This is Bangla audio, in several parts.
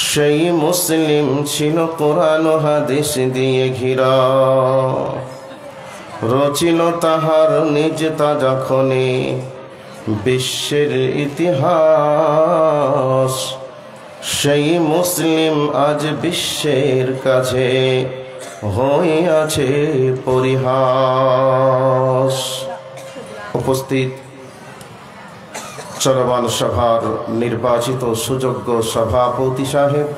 সেই মুসলিম ছিল কোরআন ও হাদিস দিয়ে ঘিরা, রচিল তাহার নিজ তাজা খনি বিশ্বের ইতিহাস। সেই মুসলিম আজ বিশ্বের কাছে হইয়াছে পরিহাস। উপস্থিত চলমান সভার নির্বাচিত সুযোগ্য সভাপতি সাহেব,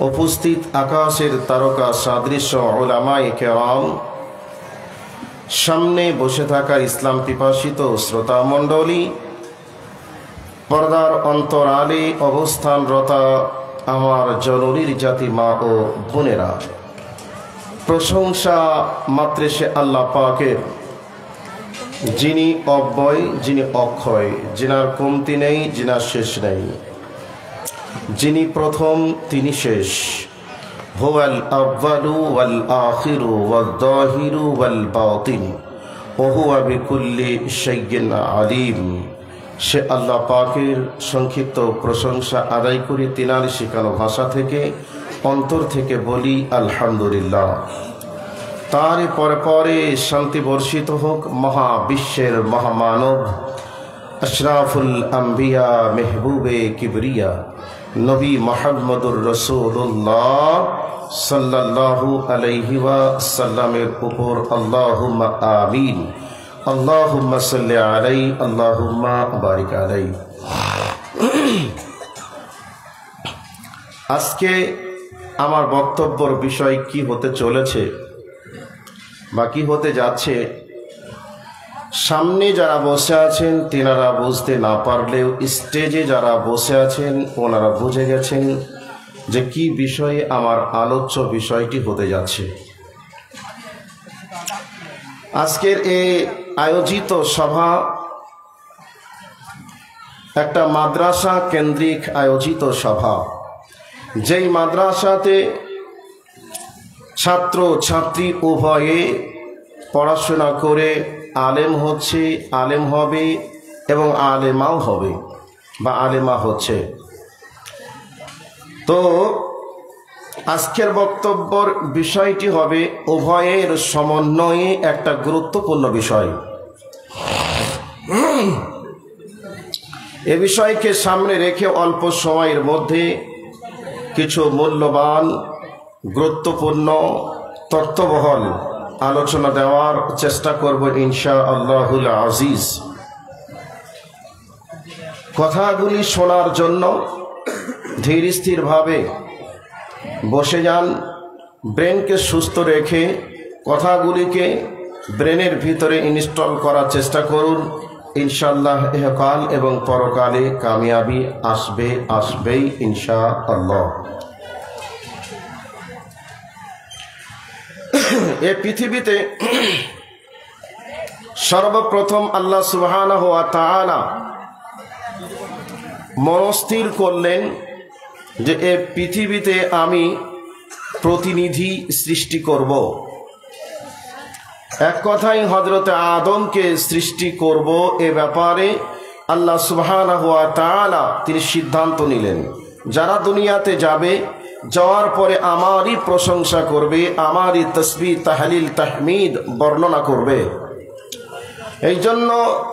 উপস্থিত আকাশের তারকা সাদৃশ্য উলামায়ে কেরাম, সামনে বসে থাকা ইসলাম পিপাসিত শ্রোতা মণ্ডলী, পর্দার অন্তরালে অবস্থানরতা আমার জননীর জাতি মা ও বোনেরা, প্রশংসা মাত্রে সে আল্লাহ পাকের, যিনি অব্যয়, যিনি অক্ষয়, যিনার কমতি নেই, যিনার শেষ নেই, যিনি প্রথম তিনি শেষ। হুয়াল আউয়ালু ওয়াল আখিরু ওয়াল যাহিরু ওয়াল বাতিন ওয়া হুয়া বিকুল্লি শাইইন আলিম। সে আল্লাহ পাকের সংক্ষিপ্ত প্রশংসা আদায় করে তিনার শেখানো ভাষা থেকে অন্তর থেকে বলি আলহামদুলিল্লাহ। তার পরে পরে শান্তি বর্ষিত হোক মহাবিশ্বের মহামানব আশরাফুল আম্বিয়া মেহবুবে কিবরিয়া নবী মুহাম্মদুর রাসূলুল্লাহ সাল্লাল্লাহু আলাইহি ওয়াসাল্লামের উপর আল্লাহুম্মা আমিন। আল্লাহুম্মা সাল্লি আলাইহি, আল্লাহুম্মা বারিক আলাইহি। আজকে আমার বক্তব্যের বিষয় কি হতে চলেছে বা কি হতে যাচ্ছে, সামনে যারা বসে আছেন তিনারা বুঝতে না পারলেও স্টেজে যারা বসে আছেন ওনারা বুঝে গেছেন যে কি বিষয়ে আমার আলোচ্য বিষয়টি হতে যাচ্ছে। আজকের এই আয়োজিত সভা একটা মাদ্রাসা কেন্দ্রিক আয়োজিত সভা, যেই মাদ্রাসাতে ছাত্র ছাত্রী উভয়ে পড়াশোনা করে আলেম হচ্ছে, আলেম হবে এবং আলেমাও হবে বা আলেমা হচ্ছে। তো আজকের বক্তব্যের বিষয়টি হবে উভয়ের সমন্বয়ে একটা গুরুত্বপূর্ণ বিষয়। এ বিষয়কে সামনে রেখে অল্প সময়ের মধ্যে কিছু মূল্যবান, গুরুত্বপূর্ণ, তত্ত্ববহল আলোচনা দেওয়ার চেষ্টা করব ইনশাআল্লাহুল আজিজ। কথাগুলি শোনার জন্য ধীর স্থিরভাবে বসে যান, ব্রেনকে সুস্থ রেখে কথাগুলিকে ব্রেনের ভিতরে ইনস্টল করার চেষ্টা করুন। ইনশাআল্লাহ ইহকাল এবং পরকালে কামিয়াবি আসবেই ইনশাআল্লাহ। এই পৃথিবীতে সর্বপ্রথম আল্লাহ সুবহানাহু ওয়া তাআলা মনস্থির করলেন যে এই পৃথিবীতে আমি প্রতিনিধি সৃষ্টি করব। এক কথায় হযরতে আদমকে সৃষ্টি করব, এ ব্যাপারে আল্লাহ সুবহানাহু ওয়া তাআলা তিনি সিদ্ধান্ত নিলেন। যারা দুনিয়াতে যাবে, যাওয়ার পরে আমারই প্রশংসা করবে, আমারই তাসবিহ তাহলিল তাহমিদ বর্ণনা করবে। এই জন্য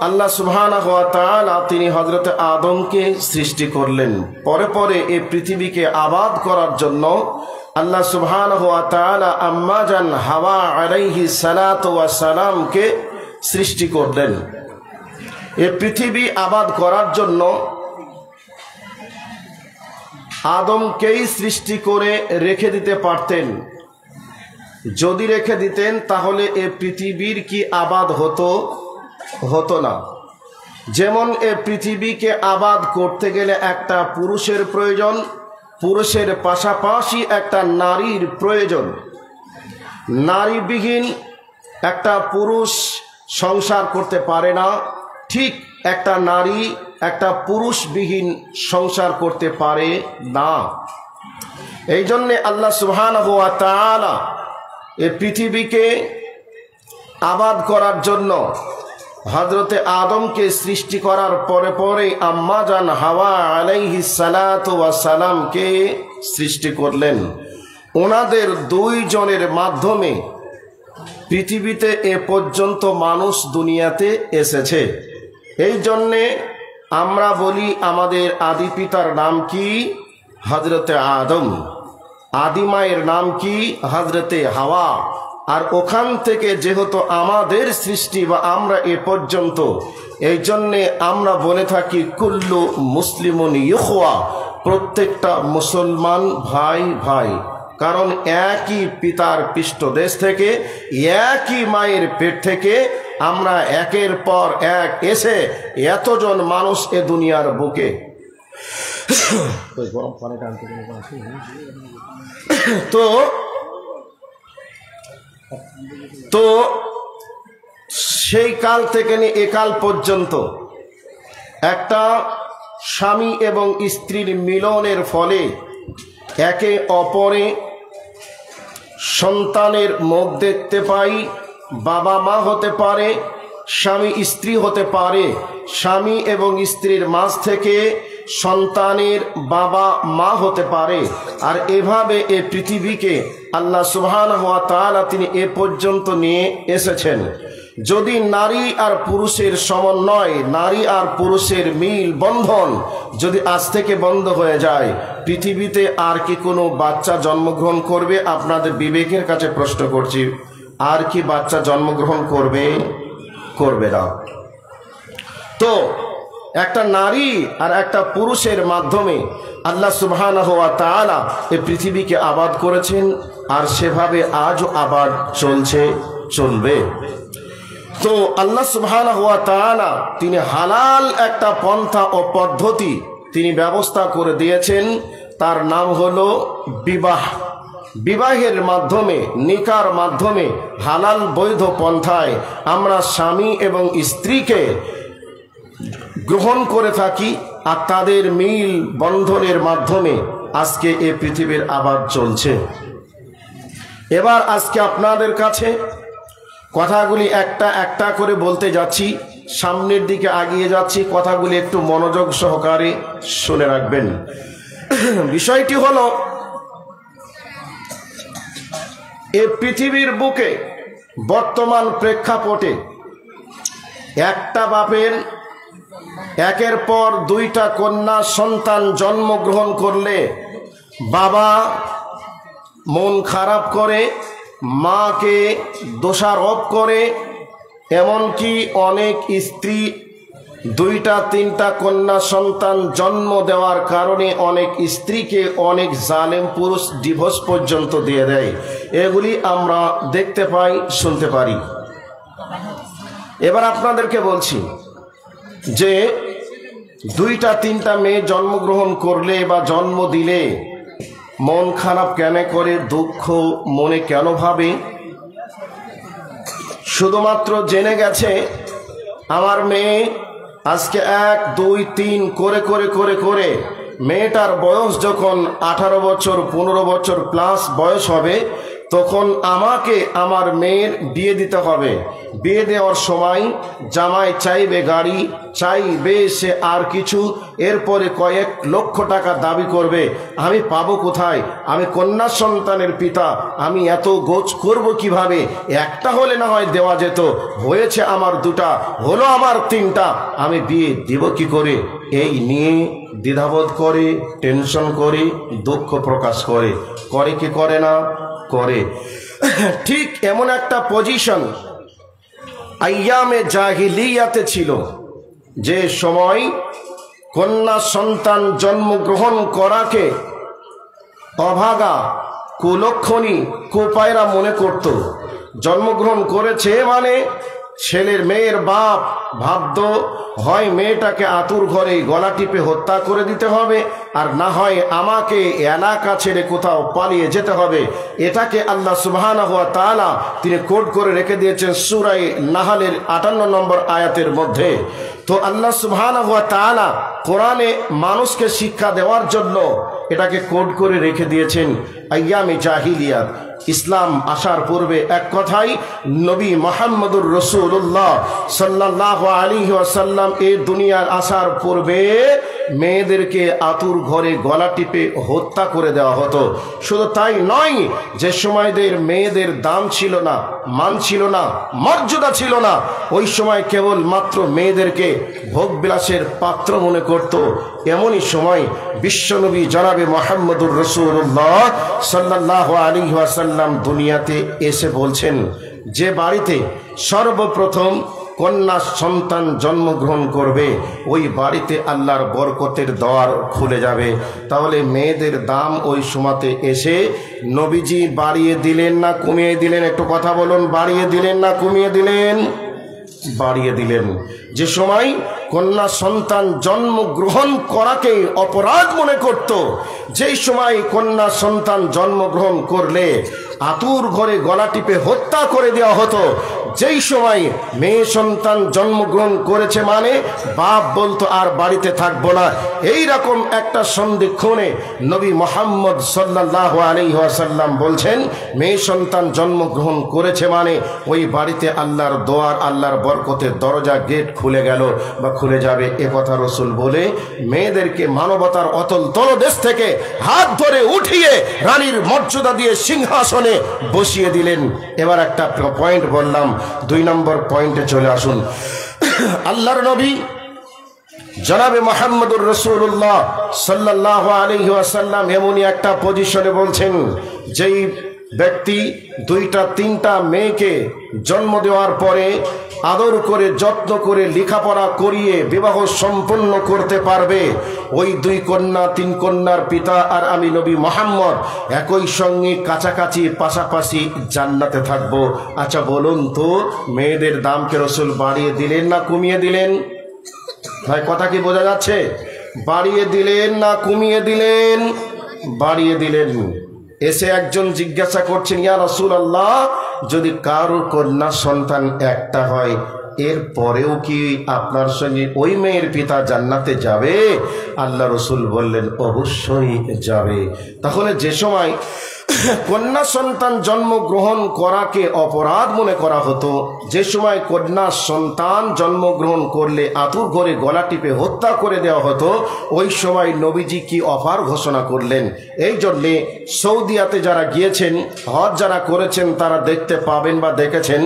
আল্লাহ সুবহানাহু ওয়া তাআলা তিনি হযরত আদমকে সৃষ্টি করলেন। পরে পরে এই পৃথিবীকে আবাদ করার জন্য আল্লাহ সুবহানাহু ওয়া তাআলা আম্মা জান হাওয়া আলাইহিস সালাতু ওয়াস সালামকে সৃষ্টি করলেন। এই পৃথিবী আবাদ করার জন্য আদমকেই সৃষ্টি করে রেখে দিতে পারতেন। যদি রেখে দিতেন তাহলে এ পৃথিবীর কি আবাদ হতো না। যেমন এ পৃথিবীকে আবাদ করতে গেলে একটা পুরুষের প্রয়োজন, পুরুষের পাশাপাশি একটা নারীর প্রয়োজন। নারীবিহীন একটা পুরুষ সংসার করতে পারে না, ঠিক একটা নারী একটা পুরুষবিহীন সংসার করতে পারে না। এই জন্যে আল্লাহ সুবহানাহু ওয়া তাআলা এই পৃথিবীকে আবাদ করার জন্য হযরতে আদমকে সৃষ্টি করার পরে পরে আম্মা জান হাওয়া আলাইহিস সালাতু ওয়াস সালামকে সৃষ্টি করলেন। ওনাদের দুইজনের মাধ্যমে পৃথিবীতে এ পর্যন্ত মানুষ দুনিয়াতে এসেছে। এই জন্যে আমরা বলি আমাদের আদি পিতার নাম কি? হযরতে আদম। আদি মায়ের নাম কি? হযরতে হাওয়া। আর ওখান থেকে যেহেতু আমাদের সৃষ্টি বা আমরা এ পর্যন্ত, এই জন্যে আমরা বলে থাকি কুল্লু মুসলিমুন ইখওয়া, প্রত্যেকটা মুসলমান ভাই ভাই। কারণ একই পিতার পৃষ্ঠদেশ থেকে, একই মায়ের পেট থেকে আমরা একের পর এক এসে এতজন মানুষ এ দুনিয়ার বুকে। তো সেই কাল থেকে নিয়ে এ কাল পর্যন্ত একটা স্বামী এবং স্ত্রীর মিলনের ফলে একে অপরে সন্তানের মুখ দেখতে পাই। বাবা মা হতে পারে, স্বামী স্ত্রী হতে পারে, স্বামী এবং স্ত্রীর মাঝ থেকে সন্তানের বাবা মা হতে পারে। আর এভাবে এ পৃথিবীকে আল্লাহ সুবহানাহু ওয়া তাআলা তিনি এ পর্যন্ত নিয়ে এসেছেন। যদি নারী আর পুরুষের সমন্বয়, নারী আর পুরুষের মিল বন্ধন যদি আজ থেকে বন্ধ হয়ে যায়, পৃথিবীতে আর কি কোনো বাচ্চা জন্মগ্রহণ করবে? আপনাদের বিবেকের কাছে প্রশ্ন করছি, আর কি বাচ্চা জন্মগ্রহণ করবে? করবে না। তো একটা নারী আর একটা পুরুষের মাধ্যমে আল্লাহ সুবহানাহু ওয়া তাআলা এই পৃথিবীকে আবাদ করেছেন, আর সেভাবে আজও আবাদ চলছে, চলবে। তো আল্লাহ সুবহানাহু ওয়া তাআলা তিনি হালাল একটা পন্থা ও পদ্ধতি তিনি ব্যবস্থা করে দিয়েছেন, তার নাম হলো বিবাহ। বিবাহের মাধ্যমে, নিকার মাধ্যমে হালাল বৈধ পন্থায় আমরা স্বামী এবং স্ত্রীকে গ্রহণ করে থাকি, আর তাদের মিল বন্ধনের মাধ্যমে আজকে এই পৃথিবীর আবাদ চলছে। এবার আজকে আপনাদের কাছে কথাগুলি একটা একটা করে বলতে যাচ্ছি, সামনের দিকে আগিয়ে যাচ্ছি, কথাগুলি একটু মনোযোগ সহকারে শুনে রাখবেন। বিষয়টি হলো, এই পৃথিবীর বুকে বর্তমান প্রেক্ষাপটে একটা বাপের একের পর দুইটা কন্যা সন্তান জন্মগ্রহণ করলে বাবা মন খারাপ করে, মাকে দোষারোপ করে, এমনকি অনেক স্ত্রী দুইটা তিনটা কন্যা সন্তান জন্ম দেওয়ার কারণে অনেক স্ত্রীকে অনেক জালেম পুরুষ ডিভোর্স পর্যন্ত দিয়ে দেয়। এগুলি আমরা দেখতে পাই, শুনতে পারি। এবার আপনাদেরকে বলছি যে দুইটা তিনটা মেয়ে জন্মগ্রহণ করলে বা জন্ম দিলে মন খারাপ কেন করে, দুঃখ মনে কেন ভাবে? শুধুমাত্র জেনে গেছে আমার মেয়ে আজকে 1 2 3 করে করে করে করে মেয়েটার বয়স যখন 18 বছর 15 বছর প্লাস বয়স হবে, তখন আমাকে আমার মেয়ের বিয়ে দিতে হবে। বিয়ে দেওয়ার সময় জামাই চাইবে গাড়ি, চাইবে সে আর কিছু, এরপরে কয়েক লক্ষ টাকা দাবি করবে। আমি পাবো কোথায়? আমি কন্যা সন্তানের পিতা, আমি এত গোছ করব কিভাবে? একটা হলে না হয় দেওয়া যেত, হয়েছে আমার 2টা, হলো আমার 3টা, আমি বিয়ে দিব কি করে? এই নিয়ে দ্বিধাবোধ করে, টেনশন করে, দুঃখ প্রকাশ করে। করে কি করে না? করে। ঠিক এমন একটা পজিশন আইয়ামে জাহিলিয়াতে ছিল, যে সময় কন্যা সন্তান জন্মগ্রহণ করাকে অভাগা, কুলক্ষণী, কুপায়রা মনে করত। জন্মগ্রহণ করেছে মানে ছেলের মেয়ের বাপ ভাবত হয় মেয়েটাকে আতুর ঘরে গলা টিপে হত্যা করে দিতে হবে, আর না হয় আমাকে এলাকা ছেড়ে কোথাও পালিয়ে যেতে হবে। এটাকে আল্লাহ সুবহানাহু ওয়া তাআলা তিনি কোড করে রেখে দিয়েছেন সূরা নাহলের 58 নম্বর আয়াতের মধ্যে। তো আল্লাহ সুবহানাহু ওয়া তাআলা কোরআনে মানুষকে শিক্ষা দেওয়ার জন্য এটাকে কোড করে রেখে দিয়েছেন আইয়ামে জাহিলিয়াত। ইসলাম আসার পূর্বে এক কথাই নবী মুহাম্মদুর রাসূলুল্লাহ সাল্লাল্লাহু আলাইহি ওয়াসাল্লাম এই দুনিয়ার আসার পূর্বে মেয়েদেরকে আতুর ঘরে গলা টিপে হত্যা করে দেওয়া হতো। শুধু তাই নয়, যে সময়দের মেয়েদের দাম ছিল না, মান ছিল না, মর্যাদা ছিল না, ওই সময় কেবল মাত্র মেয়েদেরকে ভোগবিলাসের পাত্র মনে করত। এমনই সময় বিশ্বনবী জনাবে মুহাম্মদুর রাসূলুল্লাহ সাল্লাল্লাহু আলাইহি ওয়াসাল্লাম দুনিয়াতে এসে বলছেন, যে বাড়িতে সর্বপ্রথম কন্যা সন্তান জন্মগ্রহণ করবে ওই বাড়িতে আল্লাহর বরকতের দ্বার খুলে যাবে। তাহলে মেয়েদের দাম ওই সময়তে এসে নবীজি বাড়িয়ে দিলেন না কমিয়ে দিলেন? একটু কথা বলুন, বাড়িয়ে দিলেন না কমিয়ে দিলেন? বাড়িয়ে দিলেন। যে সময় কন্যা সন্তান জন্মগ্রহণ করাকে অপরাধ মনে করত, যেই সময় কন্যা সন্তান জন্মগ্রহণ করলে আতুর ঘরে গলা টিপে হত্যা করে দেওয়া হতো, যেই সময় মেয়ে সন্তান জন্মগ্রহণ করেছে মানে বাপ বলতো আর বাড়িতে থাকবো না। এই রকম একটা সন্ধিক্ষণে নবী মুহাম্মদ সাল্লাল্লাহু আলাইহি ওয়াসাল্লাম বলছেন, মেয়ে সন্তান জন্মগ্রহণ করেছে মানে ওই বাড়িতে আল্লাহর দোয়ার, আল্লাহর বরকতের দরজা, গেট খুলে গেল বা খুলে যাবে। এ কথা রাসূল বলে মেয়েদেরকে মানবতার অতল তলদেশ থেকে হাত ধরে উঠিয়ে রানীর মর্যাদা দিয়ে সিংহাসনে বসিয়ে দিলেন। এবার একটা পয়েন্ট বললাম, 2 নম্বর পয়েন্টে চলে আসুন। আল্লাহর নবী জনাবে মুহাম্মদুর রাসূলুল্লাহ সাল্লাল্লাহু আলাইহি ওয়াসাল্লাম এমনই একটা পজিশনে বলছেন, যেই ব্যক্তি 2টা-3টা মেয়েকে জন্ম দেওয়ার পরে আদর করে যত্ন করে লেখাপড়া করিয়ে বিবাহ সম্পন্ন করতে পারবে, ওই 2 কন্যা 3 কন্যার পিতা আর আমি নবী মুহাম্মদ একই সঙ্গে কাছাকাছি পাশাপাশি জান্নাতে থাকবো। আচ্ছা বলুন তো, মেয়েদের দামকে রাসূল বাড়িয়ে দিলেন না কমিয়ে দিলেন? ভাই কথা কি বোঝা যাচ্ছে? বাড়িয়ে দিলেন না কমিয়ে দিলেন? বাড়িয়ে দিলেন। এসে একজন জিজ্ঞাসা করছেন, ইয়া রাসূলুল্লাহ, যদি কারো কন্যা সন্তান একটা হয় এর পরেও কি আপনার সঙ্গে ওই মেয়ের পিতা জান্নাতে যাবে? আল্লাহ রাসূল বললেন, অবশ্যই যাবে। তাহলে যে সময় কন্যা সন্তান জন্মগ্রহণ করাকে অপরাধ মনে করা হতো, যে সময় কন্যা সন্তান জন্মগ্রহণ করলে আতুর ঘরে গলা টিপে হত্যা করে দেওয়া হতো, ওই সময় নবীজি কি অফার ঘোষণা করলেন। এই জন্যে সৌদিয়াতে যারা গিয়েছেন, হজ যারা করেছেন, তারা দেখতে পাবেন বা দেখেছেন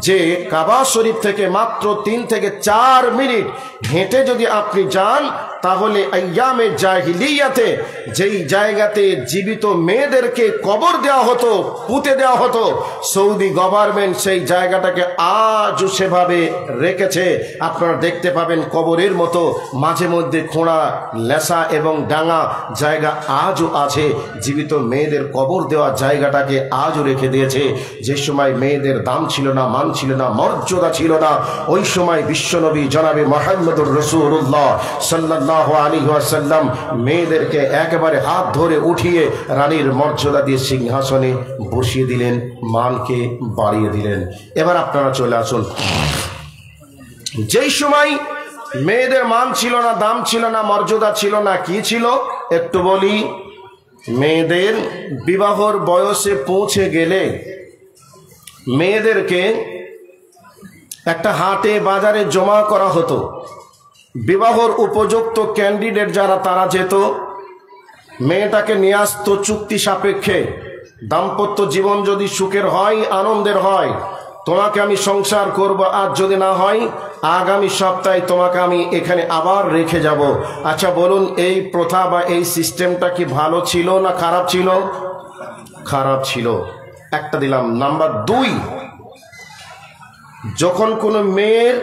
যে কাবা শরীফ থেকে মাত্র 3 থেকে 4 মিনিট হেঁটে যদি আপনি যান, তাহলে আইয়ামে জাহিলিয়াতে যেই জায়গাতে জীবিত মেয়েদেরকে কবর দেওয়া হতো, পুঁতে দেওয়া হতো, সৌদি গভর্নমেন্ট সেই জায়গাটাকে আজও সেভাবে রেখেছে। আপনারা দেখতে পাবেন কবরের মতো মাঝে মধ্যে খোঁড়া, লেসা এবং ডাঙা জায়গা আজও আছে। জীবিত মেয়েদের কবর দেওয়া জায়গাটাকে আজও রেখে দিয়েছে। যে সময় মেয়েদের দাম ছিল না, মান ছিল না, মর্যাদা ছিল না, ওই সময় বিশ্বনবী জনাবে মুহাম্মদুর রাসূলুল্লাহ সাল্লাল্লাহু আলাইহি ওয়াসাল্লাম মেয়েদেরকে একেবারে হাত ধরে উঠিয়ে রানীর মর্যাদা দিয়ে সিংহাসনে বসিয়ে দিলেন, মানকে বাড়িয়ে দিলেন। এবার আপনারা চলে আসুন, যেই সময় মেয়েদের মান ছিল না, দাম ছিল না, মর্যাদা ছিল না, কি ছিল একটু বলি। মেয়েদের বিবাহর বয়সে পৌঁছে গেলে মেয়েদেরকে একটা হাটে বাজারে জমা করা হতো। বিবাহর উপযুক্ত ক্যান্ডিডেট যারা, তারা যেত, মেয়েটাকে নিয়ে আসতো চুক্তি সাপেক্ষে। দাম্পত্য জীবন যদি সুখের হয়, আনন্দের হয়, তোমাকে আমি সংসার করব, আর যদি না হয় আগামী সপ্তাহে তোমাকে আমি এখানে আবার রেখে যাব। আচ্ছা বলুন, এই প্রথা বা এই সিস্টেমটা কি ভালো ছিল না খারাপ ছিল? খারাপ ছিল। একটা দিলাম। নাম্বার 2, যখন কোনো মেয়ের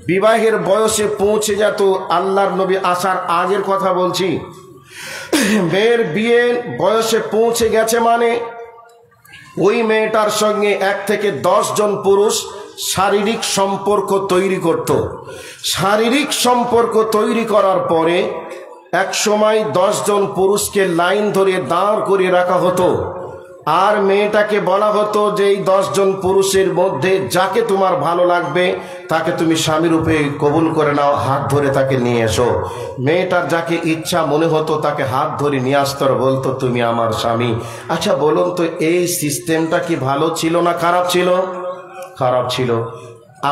বিবাহের বয়সে পৌঁছে যেত, আল্লাহর নবী আসার আগের কথা বলছি, মেয়ের বিয়ের বয়সে পৌঁছে গেছে মানে ওই মেয়েটার সঙ্গে 1 থেকে 10 জন পুরুষ শারীরিক সম্পর্ক তৈরি করত। শারীরিক সম্পর্ক তৈরি করার পরে এক সময় 10 জন পুরুষকে লাইন ধরে দাঁড় করিয়ে রাখা হতো। আর মেয়েটাকে বলা হতো যে এই 10 জন পুরুষের মধ্যে যাকে তোমার ভালো লাগবে তাকে তুমি স্বামী রূপে কবুল করে নাও, হাত ধরে তাকে নিয়ে এসো। মেয়েটার যাকে ইচ্ছা মনে হতো তাকে হাত ধরে নিয়ে আসতো আর বলতো তুমি আমার স্বামী। আচ্ছা বলুন তো এই সিস্টেমটা কি ভালো ছিল না খারাপ ছিল? খারাপ ছিল।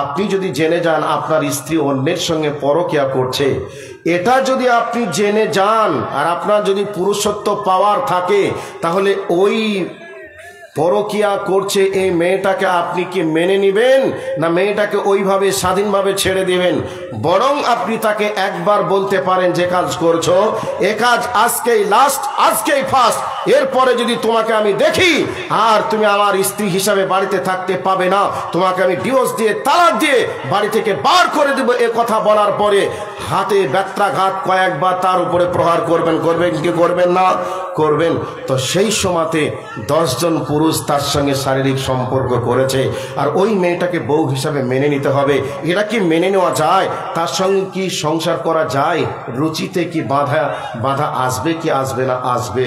আপনি যদি জেনে যান আপনার স্ত্রী অন্যের সঙ্গে পরকিয়া করছে, এটা যদি আপনি জেনে যান আর আপনার যদি পুরুষত্ব পাওয়ার থাকে, তাহলে ওই পরকিয়া করছে এই মেয়েটাকে আপনি কি মেনে নেবেন না মেয়েটাকে ওইভাবে স্বাধীনভাবে ছেড়ে দিবেন? বরং আপনি তাকে একবার বলতে পারেন যে কাজ করছো এ কাজ আজকেই লাস্ট, আজকেই ফার্স্ট, এরপরে যদি তোমাকে আমি দেখি আর তুমি আমার স্ত্রী হিসাবে বাড়িতে থাকতে পাবে না, তোমাকে আমি ডিভোর্স দিয়ে তালাক দিয়ে বাড়ি থেকে বার করে দেব। এ কথা বলার পরে হাতে ব্যত্রাঘাত কয়েকবার তার উপরে প্রহার করবেন, করবেন কি করবেন না? করবেন। তো সেই সময়তে 10 জন পুরুষ তার সঙ্গে শারীরিক সম্পর্ক করেছে আর ওই মেয়েটাকে বউ হিসাবে মেনে নিতে হবে, এটা কি মেনে নেওয়া যায়? তার সঙ্গে কি সংসার করা যায়? রুচিতে কি বাধা আসবে কি আসবে না? আসবে।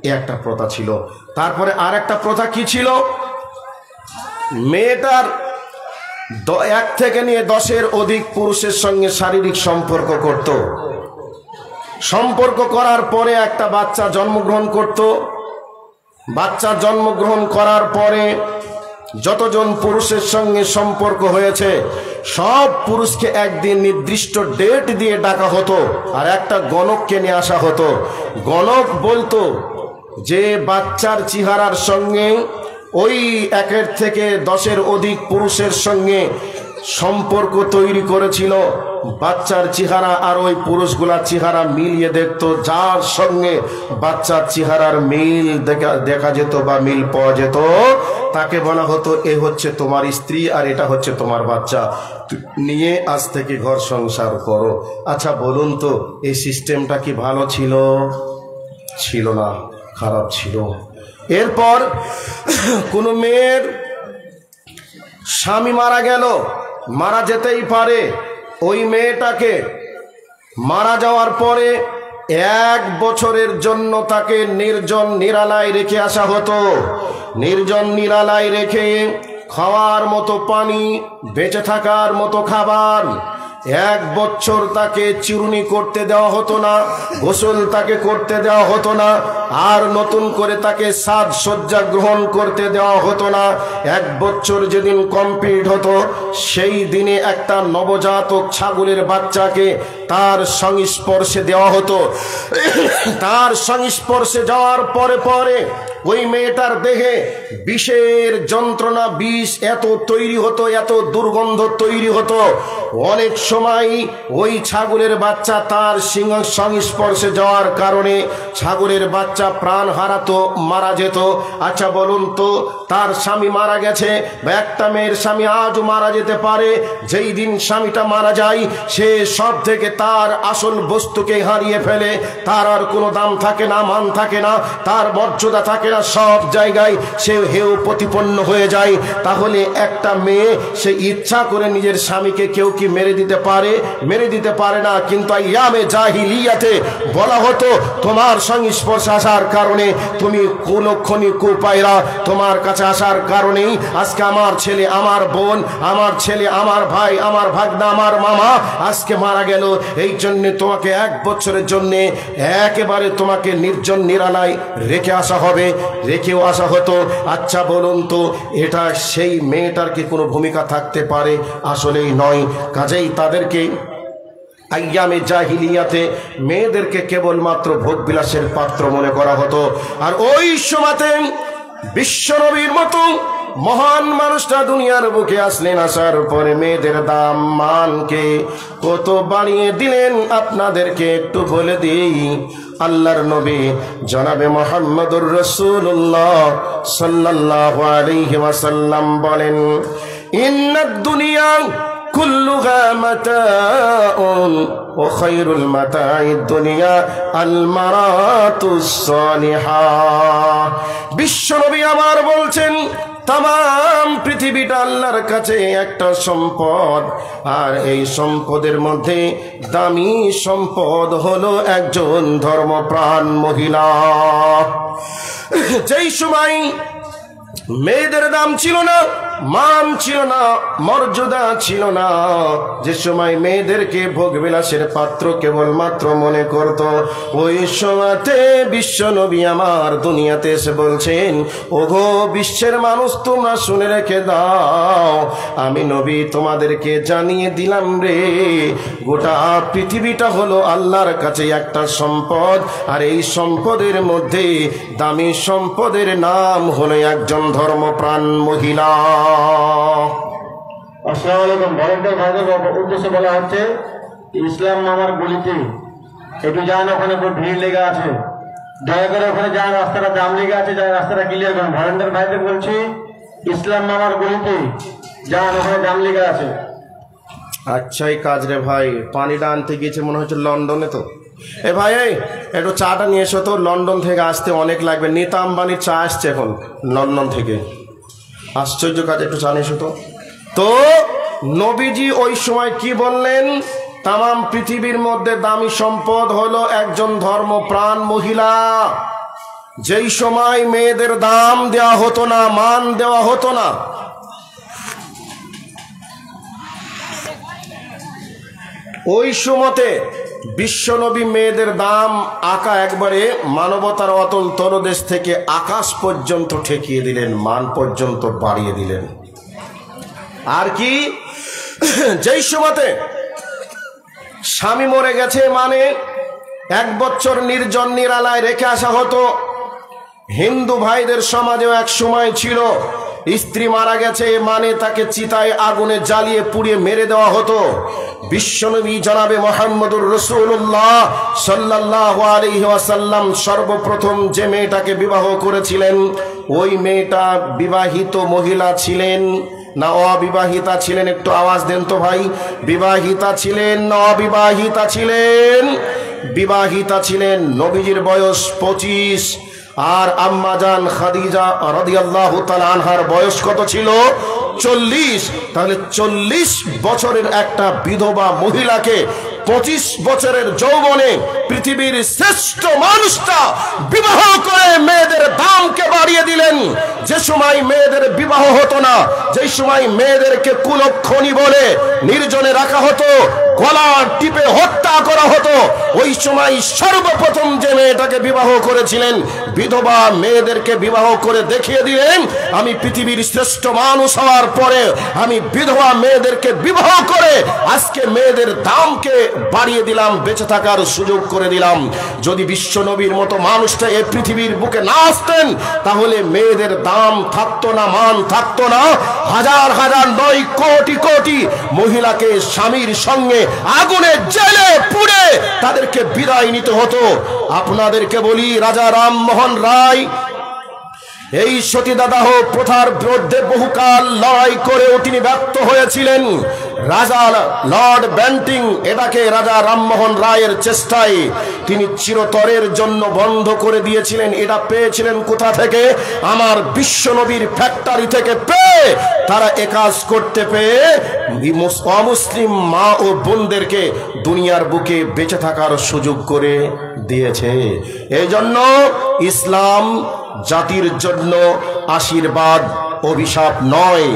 এ একটা প্রথা ছিল। তারপরে আর একটা প্রথা কি ছিল? মেয়েটার 1 থেকে নিয়ে 10-এর অধিক পুরুষের সঙ্গে শারীরিক সম্পর্ক করত। সম্পর্ক করার পরে একটা বাচ্চা জন্মগ্রহণ করত। বাচ্চা জন্মগ্রহণ করার পরে যতজন পুরুষের সঙ্গে সম্পর্ক হয়েছে সব পুরুষকে একদিন নির্দিষ্ট ডেট দিয়ে ডাকা হতো আর একটা গণককে নিয়ে আসা হতো। গণক বলতো যে বাচ্চার চেহারার সঙ্গে ওই 1 থেকে 10-এর অধিক পুরুষের সঙ্গে সম্পর্ক তৈরি করেছিল, বাচ্চার চেহারা আর ওই পুরুষগুলার চেহারা মিলিয়ে দেখতো, যার সঙ্গে বাচ্চার চেহারার মিল দেখা যেত বা মিল পাওয়া যেত তাকে বলা হতো এ হচ্ছে তোমার স্ত্রী আর এটা হচ্ছে তোমার বাচ্চা, নিয়ে আজ থেকে ঘর সংসার করো। আচ্ছা বলুন তো এই সিস্টেমটা কি ভালো ছিল? ছিল না, খারাপ ছিল। এরপর কোন মেয়ের স্বামী মারা গেল, মারা যেতেই পারে, ওই মেয়েটাকে মারা যাওয়ার পরে 1 বছরের জন্য তাকে নির্জন নিরালায় রেখে আসা হতো। নির্জন নিরালায় রেখে খাওয়ার মতো পানি, বেঁচে থাকার মতো খাবার, 1 বছর তাকে চিরুনি করতে দেওয়া হতো না, গোসল তাকে করতে দেওয়া হতো না, আর নতুন করে তাকে সাজসজ্জা গ্রহণ করতে দেওয়া হতো না। 1 বছর যেদিন কমপ্লিট হতো সেই দিনে একটা নবজাতক ছাগলের বাচ্চাকে তার সংস্পর্শে দেওয়া হতো। তার সংস্পর্শে যাওয়ার পরে পরে ওই মেয়েটার দেহে বিষের যন্ত্রণা, বিষ এত তৈরি হতো, এত দুর্গন্ধ তৈরি হতো, অনেক সময় ওই ছাগলের বাচ্চা তার সংস্পর্শে যাওয়ার কারণে ছাগলের বাচ্চা প্রাণ হারাতো, মারা যেত। আচ্ছা বলুন তো তার স্বামী মারা গেছে বা একটা মেয়ের স্বামী আজও মারা যেতে পারে, যেই দিন স্বামীটা মারা যায় সে সব থেকে তার আসল বস্তুকে হারিয়ে ফেলে, তার আর কোনো দাম থাকে না, মান থাকে না, তার মর্যাদা থাকে না, সব জায়গায় সে হেয় প্রতিপন্ন হয়ে যায়। তাহলে একটা মেয়ে সে ইচ্ছা করে নিজের স্বামীকে কেউ কি মেরে দিতে পারে? মেরে দিতে পারে না। কিন্তু ইয়ামে জাহিলিয়াতে বলা হতো তোমার সংস্পর্শে আসার কারণে তুমি কুলক্ষণী কুপায়রা, তোমার কাছে আসার কারণেই আজকে আমার ছেলে, আমার বোন, আমার ছেলে, আমার ভাই, আমার ভাগনা, আমার মামা আজকে মারা গেল। এই জন্য তোমাকে 1 বছরের জন্য একেবারে তোমাকে নির্জন নিরালায় রেখে আসা হবে, রেখেও আসা হতো। আচ্ছা বলুন তো এটা সেই মেয়েটার কি কোনো ভূমিকা থাকতে পারে? আসলেই নয়। কাজেই তাদেরকে আইয়ামে জাহিলিয়াতে মেয়েদেরকে কেবলমাত্র ভোগ বিলাসের পাত্র মনে করা হতো। আর ওই সময়তে বিশ্বনবীর মতো মহান মানুষটা দুনিয়ার বুকে আসলেন, আসার পরে মেয়েদের দাম মানকে কত বাড়িয়ে দিলেন আপনাদেরকে একটু বলে দিই। আল্লাহর নবী জনাবে মুহাম্মদুর রাসূলুল্লাহ সাল্লাল্লাহু আলাইহি ওয়াসাল্লাম বলেন, ইন্নাদ দুনিয়া কুল্লুহা মাতাউন ওয়া খায়রুল মাতাঈদ দুনিয়া আল মারাতুস সালিহা। বিশ্বনবী আমার বলছেন तमाम पृथिवीटा आल्लाहर काछे एकटा सम्पद और এই সম্পদের মধ্যে দামি সম্পদ হলো একজন ধর্মপ্রাণ মহিলা। যেই সময় মেয়েদের দাম ছিল না, মান ছিল না, মর্যাদা ছিল না, যে সময় মেয়েদেরকে ভোগবিলাসের পাত্র কেবলমাত্র মনে করত, ওই সময়তে বিশ্ব নবী আমার দুনিয়াতে এসে বলছেন, ওগো বিশ্বের মানুষ তোমরা শুনে রেখে দাও, আমি নবী তোমাদেরকে জানিয়ে দিলাম রে, গোটা পৃথিবীটা হলো আল্লাহর কাছে একটা সম্পদ, আর এই সম্পদের মধ্যে দামি সম্পদের নাম হলো একজন ধর্মপ্রাণ মহিলা। আসসালামু আলাইকুম। ভলেন্টিয়ার ভাইদের উদ্দেশ্যে বলা হচ্ছে, ইসলাম মামার গলিতে একটু যান, ওখানে খুব ভিড় লেগে আছে, দয়া করে ওখানে যান, রাস্তাটা জাম লেগে আছে, যান রাস্তাটা ক্লিয়ার করুন। ভলেন্টিয়ার ভাইদের বলছি, ইসলাম মামার গলিতে যান, ওখানে জাম লেগে আছে। আচ্ছাই কাজ রে ভাই, পানিটা আনতে গিয়েছে মনে হচ্ছে লন্ডনে। তো এ ভাই এই একটু চাটা নিয়ে এসো তো, লন্ডন থেকে আসতে অনেক লাগবে, নীতা আম্বানির চা আসছে এখন লন্ডন থেকে, আশ্চর্য কাজ, একটু চা নিয়ে এসো তো। তো নবীজি ওই সময় কি বললেন, তামাম পৃথিবীর মধ্যে দামি সম্পদ হলো একজন ধর্মপ্রাণ মহিলা। যেই সময় মেয়েদের দাম দেওয়া হতো না, মান দেওয়া হতো না, ওই সময়তে বিশ্বনবী মেয়েদের দাম আকা একবারে মানবতার অতল তলদেশ থেকে আকাশ পর্যন্ত ঠেকিয়ে দিলেন, মান পর্যন্ত বাড়িয়ে দিলেন। আর কি, যেই সময়তে স্বামী মরে গেছে মানে 1 বছর নির্জন নিরালায় রেখে আসা হতো। হিন্দু ভাইদের সমাজেও এক সময় ছিল, স্ত্রী মারা গেছে মানে তাকে চিতায় আগুনে জ্বালিয়ে পুড়িয়ে মেরে দেওয়া হতো। বিশ্বনবী জনাবে মুহাম্মদুর রাসূলুল্লাহ সাল্লাল্লাহু আলাইহি ওয়াসাল্লাম সর্বপ্রথম যে মেয়েটাকে বিবাহ করেছিলেন, ওই মেয়েটা বিবাহিত মহিলা ছিলেন না অবিবাহিতা ছিলেন? একটু আওয়াজ দেন তো ভাই, বিবাহিতা ছিলেন না অবিবাহিতা ছিলেন? বিবাহিতা ছিলেন। নবীজির বয়স 25 আর আম্মা জান খাদিজা রাদিয়াল্লাহু তাআলা আনহার বয়স কত ছিল? 40। তাহলে 40 বছরের একটা বিধবা মহিলাকে 25 বছরের যৌবনে পৃথিবীর শ্রেষ্ঠ মানুষটা বিবাহ করে মেয়েদের দামকে বাড়িয়ে দিলেন। যে সময় মেয়েদের বিবাহ হতো না, যে সময় মেয়েদেরকে কুলক্ষণী বলে নির্জনে রাখা হতো, গলা টিপে হত্যা করা হতো, ওই সময় সর্বপ্রথম যে মেয়েটাকে বিবাহ করেছিলেন, বিধবা মেয়েদেরকে বিবাহ করে দেখিয়ে দিলেন, আমি পৃথিবীর শ্রেষ্ঠ মানুষ হওয়ার পরে আমি বিধবা মেয়েদেরকে বিবাহ করে আজকে মেয়েদের দামকে বাড়িয়ে দিলাম, বেঁচে থাকার সুযোগ করে দিলাম। যদি বিশ্ব নবীর মতো মানুষটা এই পৃথিবীর বুকে না আসতেন, তাহলে মেয়েদের দাম থাকতো না, মান থাকতো না। হাজার হাজার নয় কোটি কোটি মহিলাকে স্বামীর সঙ্গে আগুনে জ্বেলে পুড়ে তাদেরকে বিদায় নিতে হতো। আপনাদেরকে বলি, রাজা রামমোহন রায় এই সতীদাহ প্রথার বিরুদ্ধে বহুকাল লড়াই করেও তিনি ব্যর্থ হয়েছিলেন। রাজা লর্ড ব্যান্টিং এটাকে রাজা রামমোহন রায়ের চেষ্টায় তিনি চিরতরের জন্য বন্ধ করে দিয়েছিলেন। এটা পেয়েছিলেন কোথা থেকে? আমার বিশ্বনবীর ফ্যাক্টরি থেকে পেয়ে তারা একাজ করতে পেয়ে অমুসলিম মা ও বোনদেরকে দুনিয়ার বুকে বেঁচে থাকার সুযোগ করে দিয়েছে। এই জন্য ইসলাম জাতির জন্য আশীর্বাদ, অভিশাপ নয়।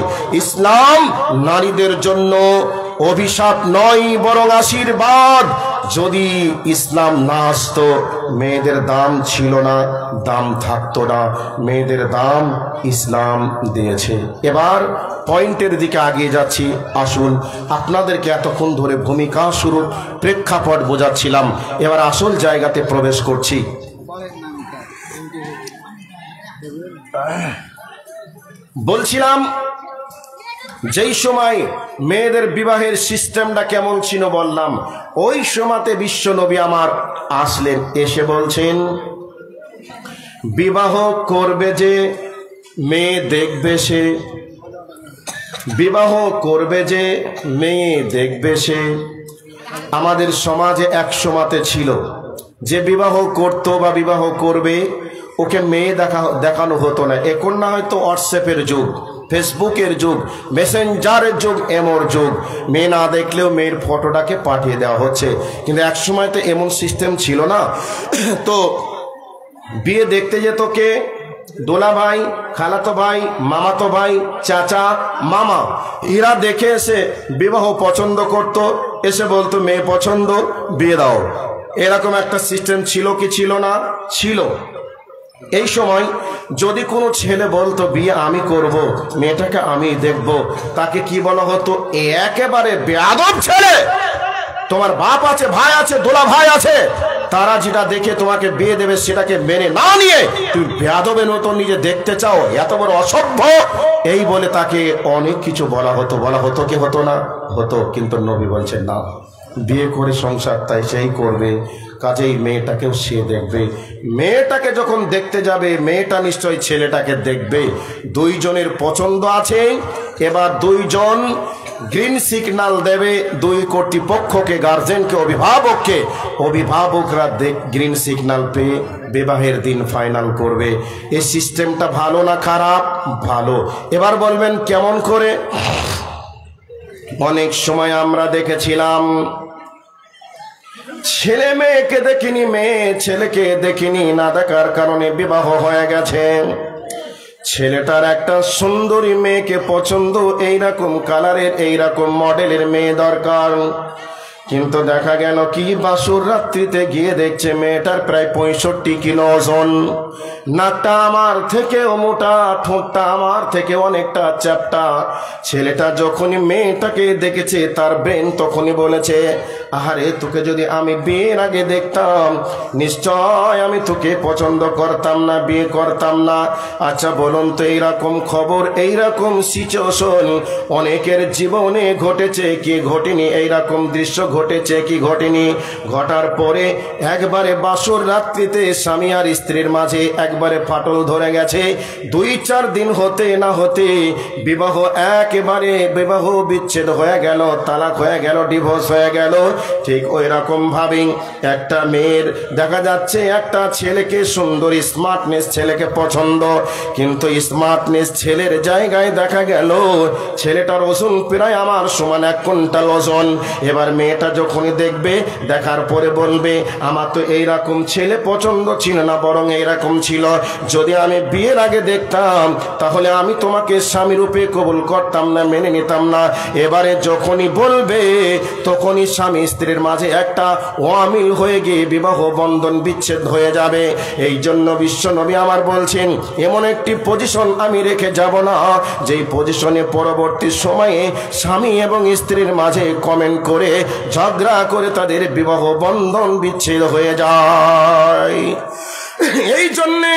ইসলাম নারীদের জন্য অভিশাপ নয়, বরং আশীর্বাদ। যদি ইসলাম না আসতো, মেয়েদের দাম ছিল না, দাম থাকতো না। মেয়েদের দাম ইসলাম দিয়েছে। এবার পয়েন্টের দিকে আগিয়ে যাচ্ছি। আসুন, আপনাদেরকে এতক্ষণ ধরে ভূমিকা শুরুর প্রেক্ষাপট বোঝাচ্ছিলাম, এবার আসল জায়গাতে প্রবেশ করছি। বলছিলাম যেই সময় মেয়েদের বিবাহের সিস্টেমটা কেমন ছিল বললাম, ওই সময়তে বিশ্ব নবী আমার আসলেন, এসে বলছেন, বিবাহ করবে যে মেয়ে দেখবে সে, বিবাহ করবে যে মেয়ে দেখবে সে। আমাদের সমাজে এক সময়তে ছিল যে বিবাহ করতো বা বিবাহ করবে ওকে মেয়ে দেখানো হতো না। এখন না হয়তো হোয়াটসঅ্যাপের যুগ, ফেসবুকের যুগ, মেসেঞ্জারের যুগ, এমর যুগ, মেয়ে না দেখলেও মেয়ের ফটোটাকে পাঠিয়ে দেওয়া হচ্ছে। কিন্তু একসময় তো এমন সিস্টেম ছিল না। তো বিয়ে দেখতে যেত কে? দোলা ভাই, খালাতো ভাই, মামাতো ভাই, চাচা, মামা, এরা দেখে এসে বিবাহ পছন্দ করত, এসে বলতো মেয়ে পছন্দ, বিয়ে দাও। এরকম একটা সিস্টেম ছিল কি ছিল না? ছিল। এই সময় যদি কোনো ছেলে বলতো বিয়ে আমি করব, মেয়েটাকে আমি দেখব, তাকে কি বলা হতো? একেবারে বেয়াদব ছেলে। তোমার বাপ আছে, ভাই আছে, দোলা ভাই আছে, তারা যেটা দেখে তোমাকে বিয়ে দেবে সেটাকে মেনে না নিয়ে তুমি বেয়াদবের মতো নিজে দেখতে চাও, এত বড় অসভ্য, এই বলে তাকে অনেক কিছু বলা হতো। বলা হতো কি হতো না? হতো। কিন্তু নবী বলছেন না, বিয়ে করে সংসার তাই সেই করবে, কাজেই মেয়েটাকেও সে দেখবে। মেয়েটাকে যখন দেখতে যাবে মেয়েটা নিশ্চয়ই ছেলেটাকে দেখবে। দুইজনের পছন্দ আছে, এবার দুইজন গ্রিন সিগন্যাল দেবে, দুই কর্তৃপক্ষকে, গার্জেনকে, অভিভাবককে। অভিভাবকরা গ্রিন সিগন্যাল পেয়ে বিবাহের দিন ফাইনাল করবে। এই সিস্টেমটা ভালো না খারাপ? ভালো। এবার বলবেন কেমন করে? অনেক সময় আমরা দেখেছিলাম ছেলে মেয়েকে দেখিনি, মেয়ে ছেলেকে দেখিনি, না দেখার কারণে বিবাহ হয়ে গেছে। ছেলেটার একটা সুন্দরী মেয়েকে পছন্দ, এইরকম কালারের, এইরকম মডেলের মেয়ে দরকার। কিন্তু দেখা গেল কি, বাসুর রাত্রিতে গিয়ে দেখছে মেয়েটার প্রায় 65 কিলো ওজন, নাকটা আমার থেকেও মোটা, ঠোঁটটা আমার থেকে অনেকটা চ্যাপ্টা। ছেলেটা যখনই মেয়েটাকে দেখেছে তার ব্রেন তখনই বলেছে, আহারে তোকে যদি আমি বিয়ের আগে দেখতাম নিশ্চয় আমি তোকে পছন্দ করতাম না, বিয়ে করতাম না। আচ্ছা বলুন তো, এইরকম খবর, এইরকম সিচুয়েশন অনেকের জীবনে ঘটেছে কি ঘটেনি? এইরকম দৃশ্য ঘটেছে কি ঘটেনি? ঘটার পরে একবারে বাসর রাত্রিতে স্বামী আর স্ত্রীর মাঝে একবারে ফাটল ধরে গেছে। 2-4 দিন হতে না হতে বিবাহ একেবারে বিবাহ বিচ্ছেদ হয়ে গেল, তালাক হয়ে গেল, ডিভোর্স হয়ে গেল। ঠিক ওই রকম ভাবে একটা মেয়ের দেখা যাচ্ছে একটা ছেলেকে সুন্দর স্মার্টনেস ছেলেকে পছন্দ, কিন্তু স্মার্টনেস ছেলের জায়গায় দেখা গেল ছেলেটার ওজন প্রায় আমার সমান 1 কুইন্টাল ওজন। এবার মেয়েটা যখনই দেখবে, দেখার পরে বলবে আমার তো এইরকম ছেলে পছন্দ ছিল না, বরং এইরকম ছিল। যদি আমি বিয়ের আগে দেখতাম তাহলে আমি তোমাকে স্বামী রূপে কবুল করতাম না, মেনে নিতাম না। এবারে যখনই বলবে তখনই স্বামী স্ত্রীর মাঝে একটা অমিল হয়ে গিয়ে বিবাহ বন্ধন বিচ্ছেদ হয়ে যাবে। এই জন্য বিশ্বনবী আমার বলছেন, এমন একটি পজিশন আমি রেখে যাব না যেই পজিশনে পরবর্তী সময়ে স্বামী এবং স্ত্রীর মাঝে কমেন্ট করে, ঝগড়া করে তাদের বিবাহ বন্ধন বিচ্ছেদ হয়ে যায়। এই জন্যে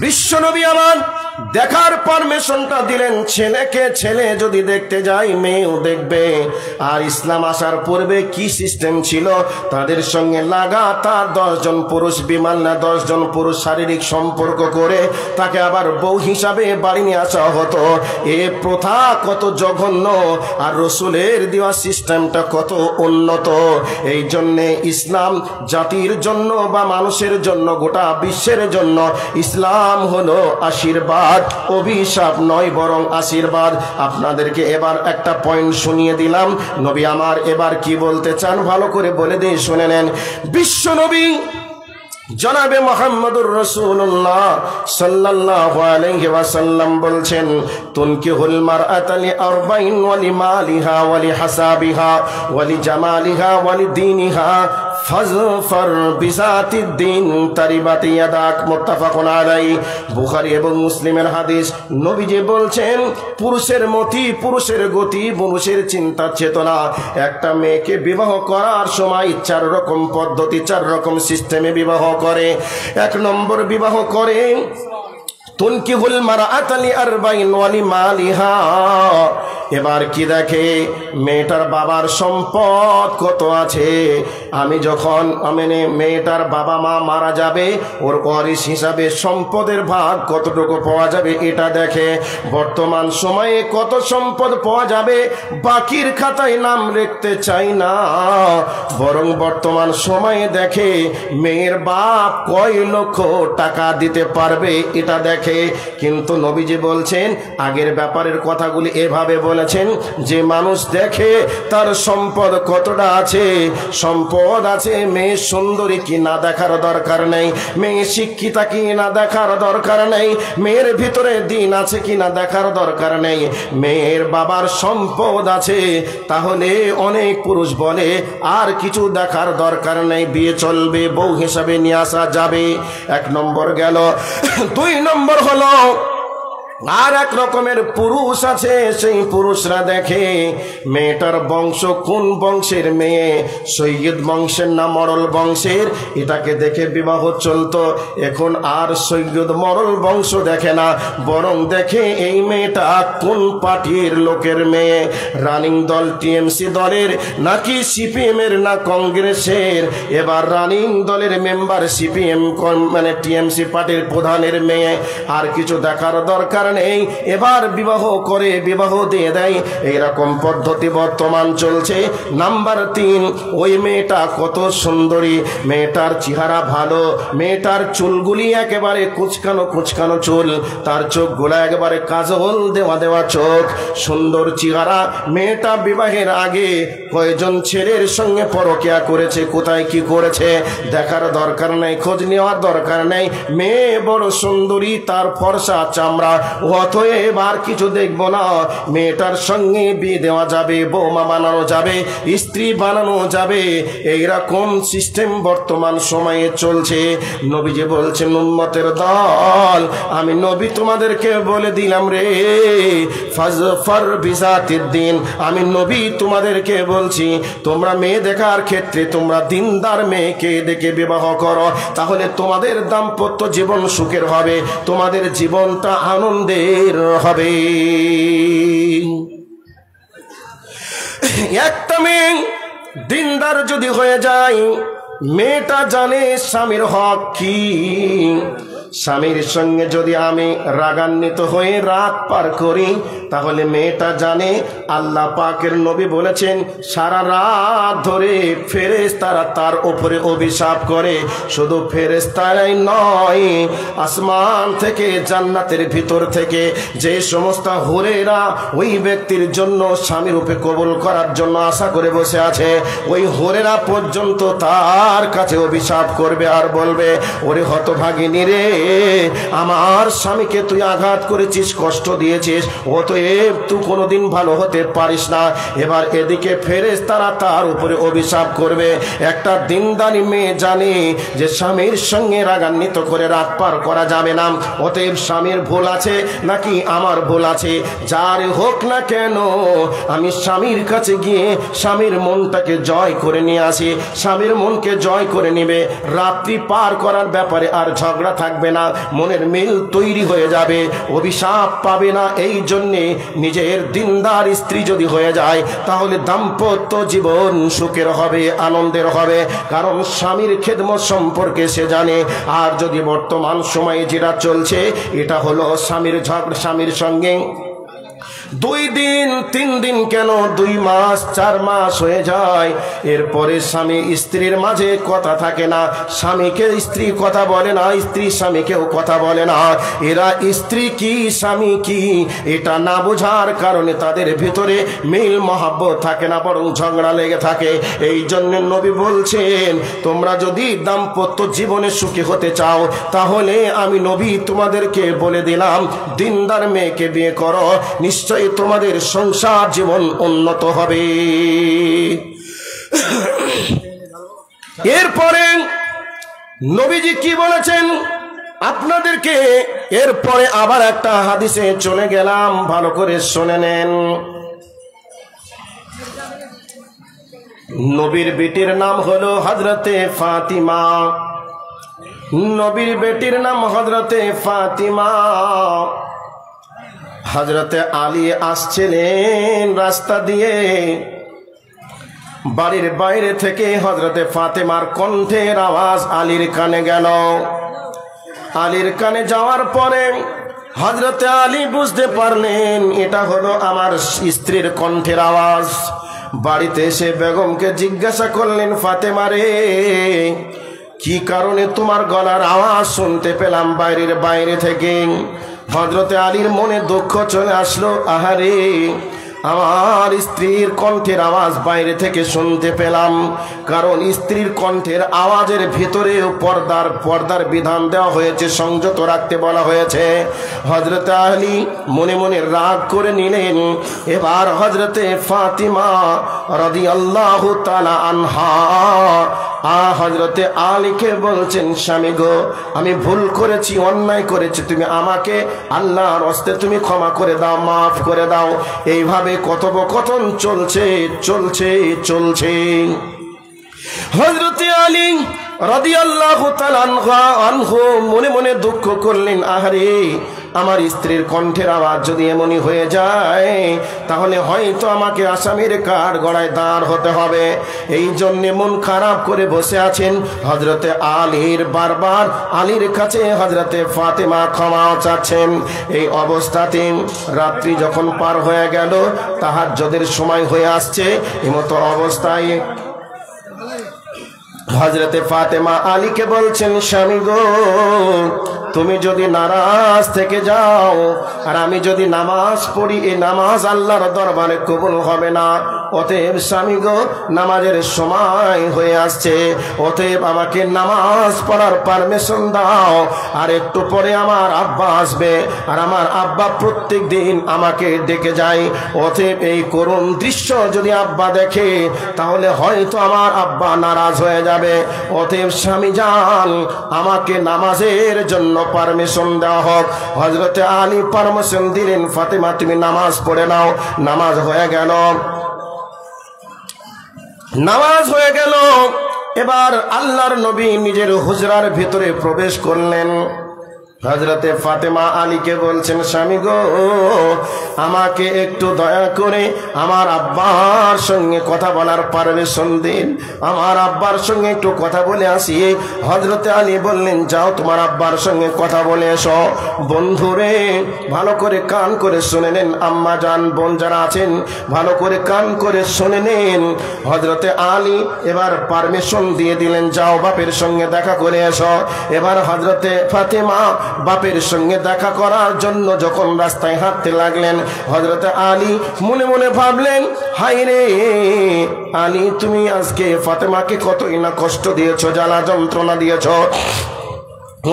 বিশ্বনবী আমার দেখার পারমিশনটা দিলেন। ছেলেকে ছেলে যদি দেখতে যায় মেয়েও দেখবে। আর ইসলাম আসার পূর্বে কি সিস্টেম ছিল? তাদের সঙ্গে লাগাতার 10 জন পুরুষ বিমান না 10 জন পুরুষ শারীরিক সম্পর্ক করে তাকে আবার বউ হিসাবে বাড়ি নিয়ে আসা হতো। এ প্রথা কত জঘন্য, আর রসুলের দেওয়া সিস্টেমটা কত উন্নত। এই জন্যে ইসলাম জাতির জন্য বা মানুষের জন্য, গোটা বিশ্বের জন্য ইসলাম হলো আশীর্বাদ, অভিশাপ নয় বরং আশীর্বাদ। আপনাদেরকে এবার একটা পয়েন্ট শুনিয়ে দিলাম। নবী আমার এবার কি বলতে চান ভালো করে বলে দিয়ে শুনে নেন। বিশ্ব নবী জনাবে মুহাম্মদুর রাসূলুল্লাহ সাল্লাল্লাহু আলাইহি ওয়াসাল্লাম বলছেন, তুনকিহুল মারআতা লিআরবাইন ওয়া লিমালিহা ওয়া লিহাসাবিহা ওয়া লিজামালিহা ওয়া লিদীনিহা ফাজফার বিযাতিদ্দিন তারিবাত ইয়াদাক। মুত্তাফাকুন আলাইহি। বুখারী এবং মুসলিমের হাদিস। নবীজি বলছেন, পুরুষের মতি, পুরুষের গতি, পুরুষের চিন্তা চেতনা একটা মেয়েকে বিবাহ করার সময় 4 রকম পদ্ধতি, 4 রকম সিস্টেমে বিবাহ করে। 1 নম্বর বিবাহ করে তুনকিহুল মারআতা লিআরবাইন ওয়া লিমালিহা। এবার কি দেখে মেয়েটার বাবার সম্পদ কত আছে। আমি যখন মেয়েটার বাবা মা মারা যাবে ওর ওয়ারিশ হিসাবে সম্পদের ভাগ কতটুকু পাওয়া যাবে এটা দেখে। বর্তমান সময়ে কত সম্পদ পাওয়া যাবে বাকির খাতায় নাম লিখতে চাই না, বরং বর্তমান সময়ে দেখে মেয়ের বাপ কয় লক্ষ টাকা দিতে পারবে এটা দেখে। কিন্তু নবীজি বলছেন আগের ব্যাপারের কথাগুলি এভাবে বলেছেন যে মানুষ দেখে তার সম্পদ কতটা আছে। সম্পদ আছে, মেয়ে সুন্দরী কি না দেখার দরকার নেই, মেয়ে শিক্ষিতা কি না দেখার দরকার নেই, মেয়ের ভিতরে দিন আছে কি না দেখার দরকার নেই, মেয়ের বাবার সম্পদ আছে। তাহলে অনেক পুরুষ বলে আর কিছু দেখার দরকার নেই, বিয়ে চলবে, বউ হিসাবে নিয়ে আসা যাবে। 1 নম্বর গেল। 2 নম্বর হলো আর এক রকমের পুরুষ আছে, সেই পুরুষরা দেখে মেয়েটার বংশ কোন বংশের মেয়ে, সৈয়দ বংশের না মরল বংশের, এটাকে দেখে বিবাহ চলতো। এখন আর সৈয়দ মরল বংশ দেখে না, বরং দেখে এই মেয়েটা কোন পার্টির লোকের মেয়ে, রানিং দল টিএমসি দলের নাকি সিপিএম এর না কংগ্রেসের। এবার রানিং দলের মেম্বার সিপিএম মানে টিএমসি পার্টির প্রধানের মেয়ে, আর কিছু দেখার দরকার নেই, এবার বিবাহ করে বিবাহ দিয়ে দেয়। এইরকম পদ্ধতি বর্তমান চলছে। নাম্বার 3, ওই মেয়েটা কত সুন্দরী, মেয়েটার চেহারা ভালো, মেয়েটার চুলগুলি একেবারে কুচকানো কুচকানো চুল, তার চোখগুলা একেবারে কাজল দেওয়া দেওয়া চোখ, সুন্দর চেহারা। মেয়েটা বিবাহের আগে কয়জন ছেলের সঙ্গে পরকিয়া করেছে, কোথায় কি করেছে দেখার দরকার নেই, খোঁজ নেওয়ার দরকার নেই। মেয়ে বড় সুন্দরী, তার ফর্সা চামড়া, অতএব আর কিছু দেখবো না, মেয়েটার সঙ্গে বিয়ে দেওয়া যাবে, বৌমা বানানো যাবে, স্ত্রী বানানো যাবে। এইরকম সিস্টেম বর্তমান সময়ে চলছে। নবীজি বলছেন উম্মতের দল, আমি নবী তোমাদেরকে বলে দিলাম রে, ফাজফার বিজাতিদ দ্বীন, আমি নবী তোমাদেরকে বলছি তোমরা মেয়ে দেখার ক্ষেত্রে তোমরা দিনদার মেয়েকে দেখে বিবাহ করো, তাহলে তোমাদের দাম্পত্য জীবন সুখের হবে, তোমাদের জীবনটা আনন্দের হবে। একটা মেয়ে দিনদার যদি হয়ে যায়, মেয়েটা জানে স্বামীর হক কি। স্বামীর সঙ্গে যদি আমি রাগান্বিত হয়ে রাত পার করি, তাহলে মেয়েটা জানে আল্লাহ পাকের নবী বলেছেন সারা রাত ধরে ফেরেশতারা তার উপরে অভিশাপ করে। শুধু ফেরেশতারাই নয়, আসমান থেকে জান্নাতের ভিতর থেকে যে সমস্ত হুরেরা ওই ব্যক্তির জন্য স্বামী রূপে কবুল করার জন্য আশা করে বসে আছে, ওই হুরেরা পর্যন্ত তার কাছে অভিশাপ করবে আর বলবে, ওরে হতভাগিনী রে, আমার স্বামীকে তুই আঘাত করেছিস, কষ্ট দিয়েছিস, অতএব তুই কোনোদিন ভালো হতে পারিস না। এবার এদিকে ফেরেশতারা তার উপরে অভিশাপ করবে। একটা দিনদারি মেয়ে জানে যে স্বামীর সঙ্গে রাগান্বিত করে রাত পার করা যাবে না, অতএব স্বামীর ভুল আছে নাকি আমার ভুল আছে, যার হোক না কেন আমি স্বামীর কাছে গিয়ে স্বামীর মনটাকে জয় করে নিয়ে আসি, স্বামীর মনকে জয় করে নিবে, রাত্রি পার করার ব্যাপারে আর ঝগড়া থাকবে না, মনের মিল তৈরি হয়ে যাবে, অভিশাপ পাবে না। এই জন্যে নিজের দিনদার স্ত্রী যদি হয়ে যায়, তাহলে দাম্পত্য জীবন সুখের হবে, আনন্দের হবে, কারণ স্বামীর খেদমত সম্পর্কে সে জানে। আর যদি বর্তমান সময়ে যেটা চলছে, এটা হলো স্বামীর ঝগড়া, স্বামীর সঙ্গে 2 দিন 3 দিন কেন 2 মাস 4 মাস হয়ে যায়, এরপরে স্বামী স্ত্রীর মাঝে কথা থাকে না, স্বামীকে স্ত্রী কথা বলে না, স্ত্রী স্বামীকেও কথা বলে না। এরা স্ত্রী কি স্বামী কি এটা না বোঝার কারণে তাদের ভিতরে মিল মহব্বত থাকে না, বরং ঝগড়া লেগে থাকে। এই জন্য নবী বলছেন তোমরা যদি দাম্পত্য জীবনে সুখী হতে চাও, তাহলে আমি নবী তোমাদেরকে বলে দিলাম দিনদার মেয়েকে বিয়ে করো, নিশ্চয়ই তোমাদের সংসার জীবন উন্নত হবে। এরপরে নবীজি কি বলেছেন আপনাদেরকে, এরপরে আবার একটা হাদিসে চলে গেলাম, ভালো করে শুনে নেন। নবীর বেটির নাম হলো হযরতে ফাতিমা, নবীর বেটির নাম হযরতে ফাতিমা। হযরতে আলী আসছিলেন রাস্তা দিয়ে, বাড়ির বাইরে থেকে হযরতে ফাতেমার কণ্ঠের আওয়াজ আলীর কানে গেল। আলীর কানে যাওয়ার পরে হযরতে আলী বুঝতে পারলেন এটা হলো আমার স্ত্রীর কণ্ঠের আওয়াজ। বাড়িতে এসে বেগমকে জিজ্ঞাসা করলেন, ফাতেমা রে, কি কারণে তোমার গলার আওয়াজ শুনতে পেলাম বাইরের বাইরে থেকে? হযরতে আলীর মনে দুঃখ চলে আসলো, আহারে, আমার স্ত্রীর কণ্ঠের আওয়াজ বাইরে থেকে শুনতে পেলাম। কারণ স্ত্রীর কণ্ঠের আওয়াজের ভিতরেও পর্দার বিধান দেওয়া হয়েছে, সংযত রাখতে বলা হয়েছে। হযরতে আলী মনে মনে রাগ করে নিলেন। এবার হযরতে ফাতিমা রাদিয়াল্লাহু তাআলা আনহা হযরতে আলীকে বলছেন, স্বামী গো, আমি ভুল করেছি, অন্যায় করেছি, তুমি আমাকে আল্লাহর হস্তে তুমি ক্ষমা করে দাও, মাফ করে দাও। এইভাবে কথোপকথন চলছে। হযরতে আলী রাদিয়াল্লাহু তাআলা আনহু মনে মনে দুঃখ করলেন, আহারে, আমার স্ত্রীর কণ্ঠের আওয়াজ যদি এমনই হয়ে যায় তাহলে হয়তো আমাকে আসামির কাঠ গড়ায় দাঁড় হতে হবে। এই জন্যে মন খারাপ করে বসে আছেন হযরতে আলীর। বারবার আলীর কাছে হযরতে ফাতেমা ক্ষমা চাচ্ছেন। এই অবস্থাতে রাত্রি যখন পার হয়ে গেল, তাহাজ্জুদের সময় হয়ে আসছে, এমতো অবস্থায় হযরতে ফাতেমা আলীকে বলছেন, স্বামী গো, তুমি যদি নারাজ থেকে যাও আর আমি যদি নামাজ পড়ি, এই নামাজ আল্লাহর দরবারে কবুল হবে না। অতএব স্বামী গো, নামাজের সময় হয়ে আসছে, অতএব আমাকে নামাজ পড়ার পারমিশন দাও। আর একটু পরে আমার আব্বা আসবে, আর আমার আব্বা প্রত্যেক দিন আমাকে ডেকে যায়। অতএব এই করুণ দৃশ্য যদি আব্বা দেখে তাহলে হয়তো আমার আব্বা নারাজ হয়ে যাবে। অতএব স্বামী যান, আমাকে নামাজের জন্য পারমিশন দেওয়া হোক। হযরতে আলী পারমিশন দিলেন, ফাতেমা তুমি নামাজ পড়ে নাও। নামাজ হয়ে গেল। এবার আল্লাহর নবী নিজের হুজরার ভিতরে প্রবেশ করলেন। হযরতে ফাতেমা আলীকে বলছেন, স্বামী গো, আমাকে একটু দয়া করে আমার আব্বার সঙ্গে কথা বলার পারমিশন দিন, আমার আব্বার সঙ্গে একটু কথা বলে আসি। হযরতে আলী বললেন, যাও, তোমার আব্বার সঙ্গে কথা বলে এসো। বন্ধুরে, ভালো করে কান করে শুনে নেন, আম্মা জান, বোন যারা আছেন ভালো করে কান করে শুনে নেন। হযরতে আলী এবার পারমিশন দিয়ে দিলেন, যাও, বাপের সঙ্গে দেখা করে এসো। এবার হযরতে ফাতেমা বাপের সঙ্গে দেখা করার জন্য যখন রাস্তায় হাঁটতে লাগলেন, হযরতে আলী মনে মনে ভাবলেন, হায় রে আলী, তুমি আজকে ফাতেমাকে কতই না কষ্ট দিয়েছো, জ্বালা যন্ত্রণা দিয়েছো।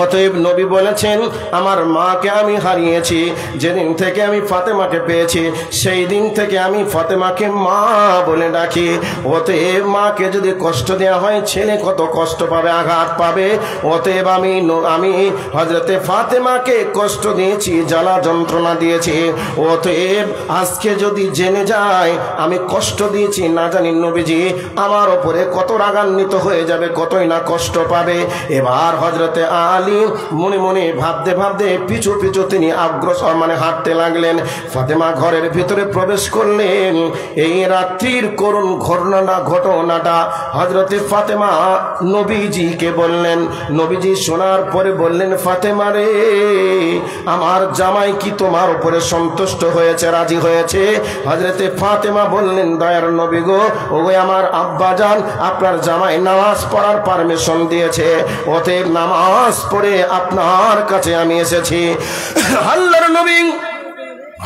অতএব নবী বলেছেন, আমার মাকে আমি হারিয়েছি, যেদিন থেকে আমি ফাতেমাকে পেয়েছি সেই দিন থেকে আমি ফাতেমাকে মা বলে ডাকি। অতএব মাকে যদি কষ্ট দেওয়া হয়, ছেলে কত কষ্ট পাবে, আঘাত পাবে। অতএব আমি হযরতে ফাতেমাকে কষ্ট দিয়েছি, জ্বালা যন্ত্রণা দিয়েছি। অতএব আজকে যদি জেনে যায় আমি কষ্ট দিয়েছি, না জানি নবীজি আমার ওপরে কত রাগান্বিত হয়ে যাবে, কতই না কষ্ট পাবে। এবার হযরতে আলী মনে মনে ভাবতে পিছু তিনি অগ্রসর হাঁটতে লাগলেন। ফাতেমা ঘরের ভিতরে প্রবেশ করলেন। এই রাত্রির করুণ ঘটনাটা হযরতে ফাতেমা নবীজিকে বললেন। নবীজি শোনার পরে বললেন, ফাতেমা রে, আমার জামাই কি তোমার উপরে সন্তুষ্ট হয়েছে, রাজি হয়েছে? হযরতে ফাতেমা বললেন, দয়ার নবী গো, ওই আমার আব্বা জান আপনার জামাই নামাজ পড়ার পারমিশন দিয়েছে, অতএব নামাজ পড়ে আপনার কাছে আমি এসেছি। আল্লাহর নবী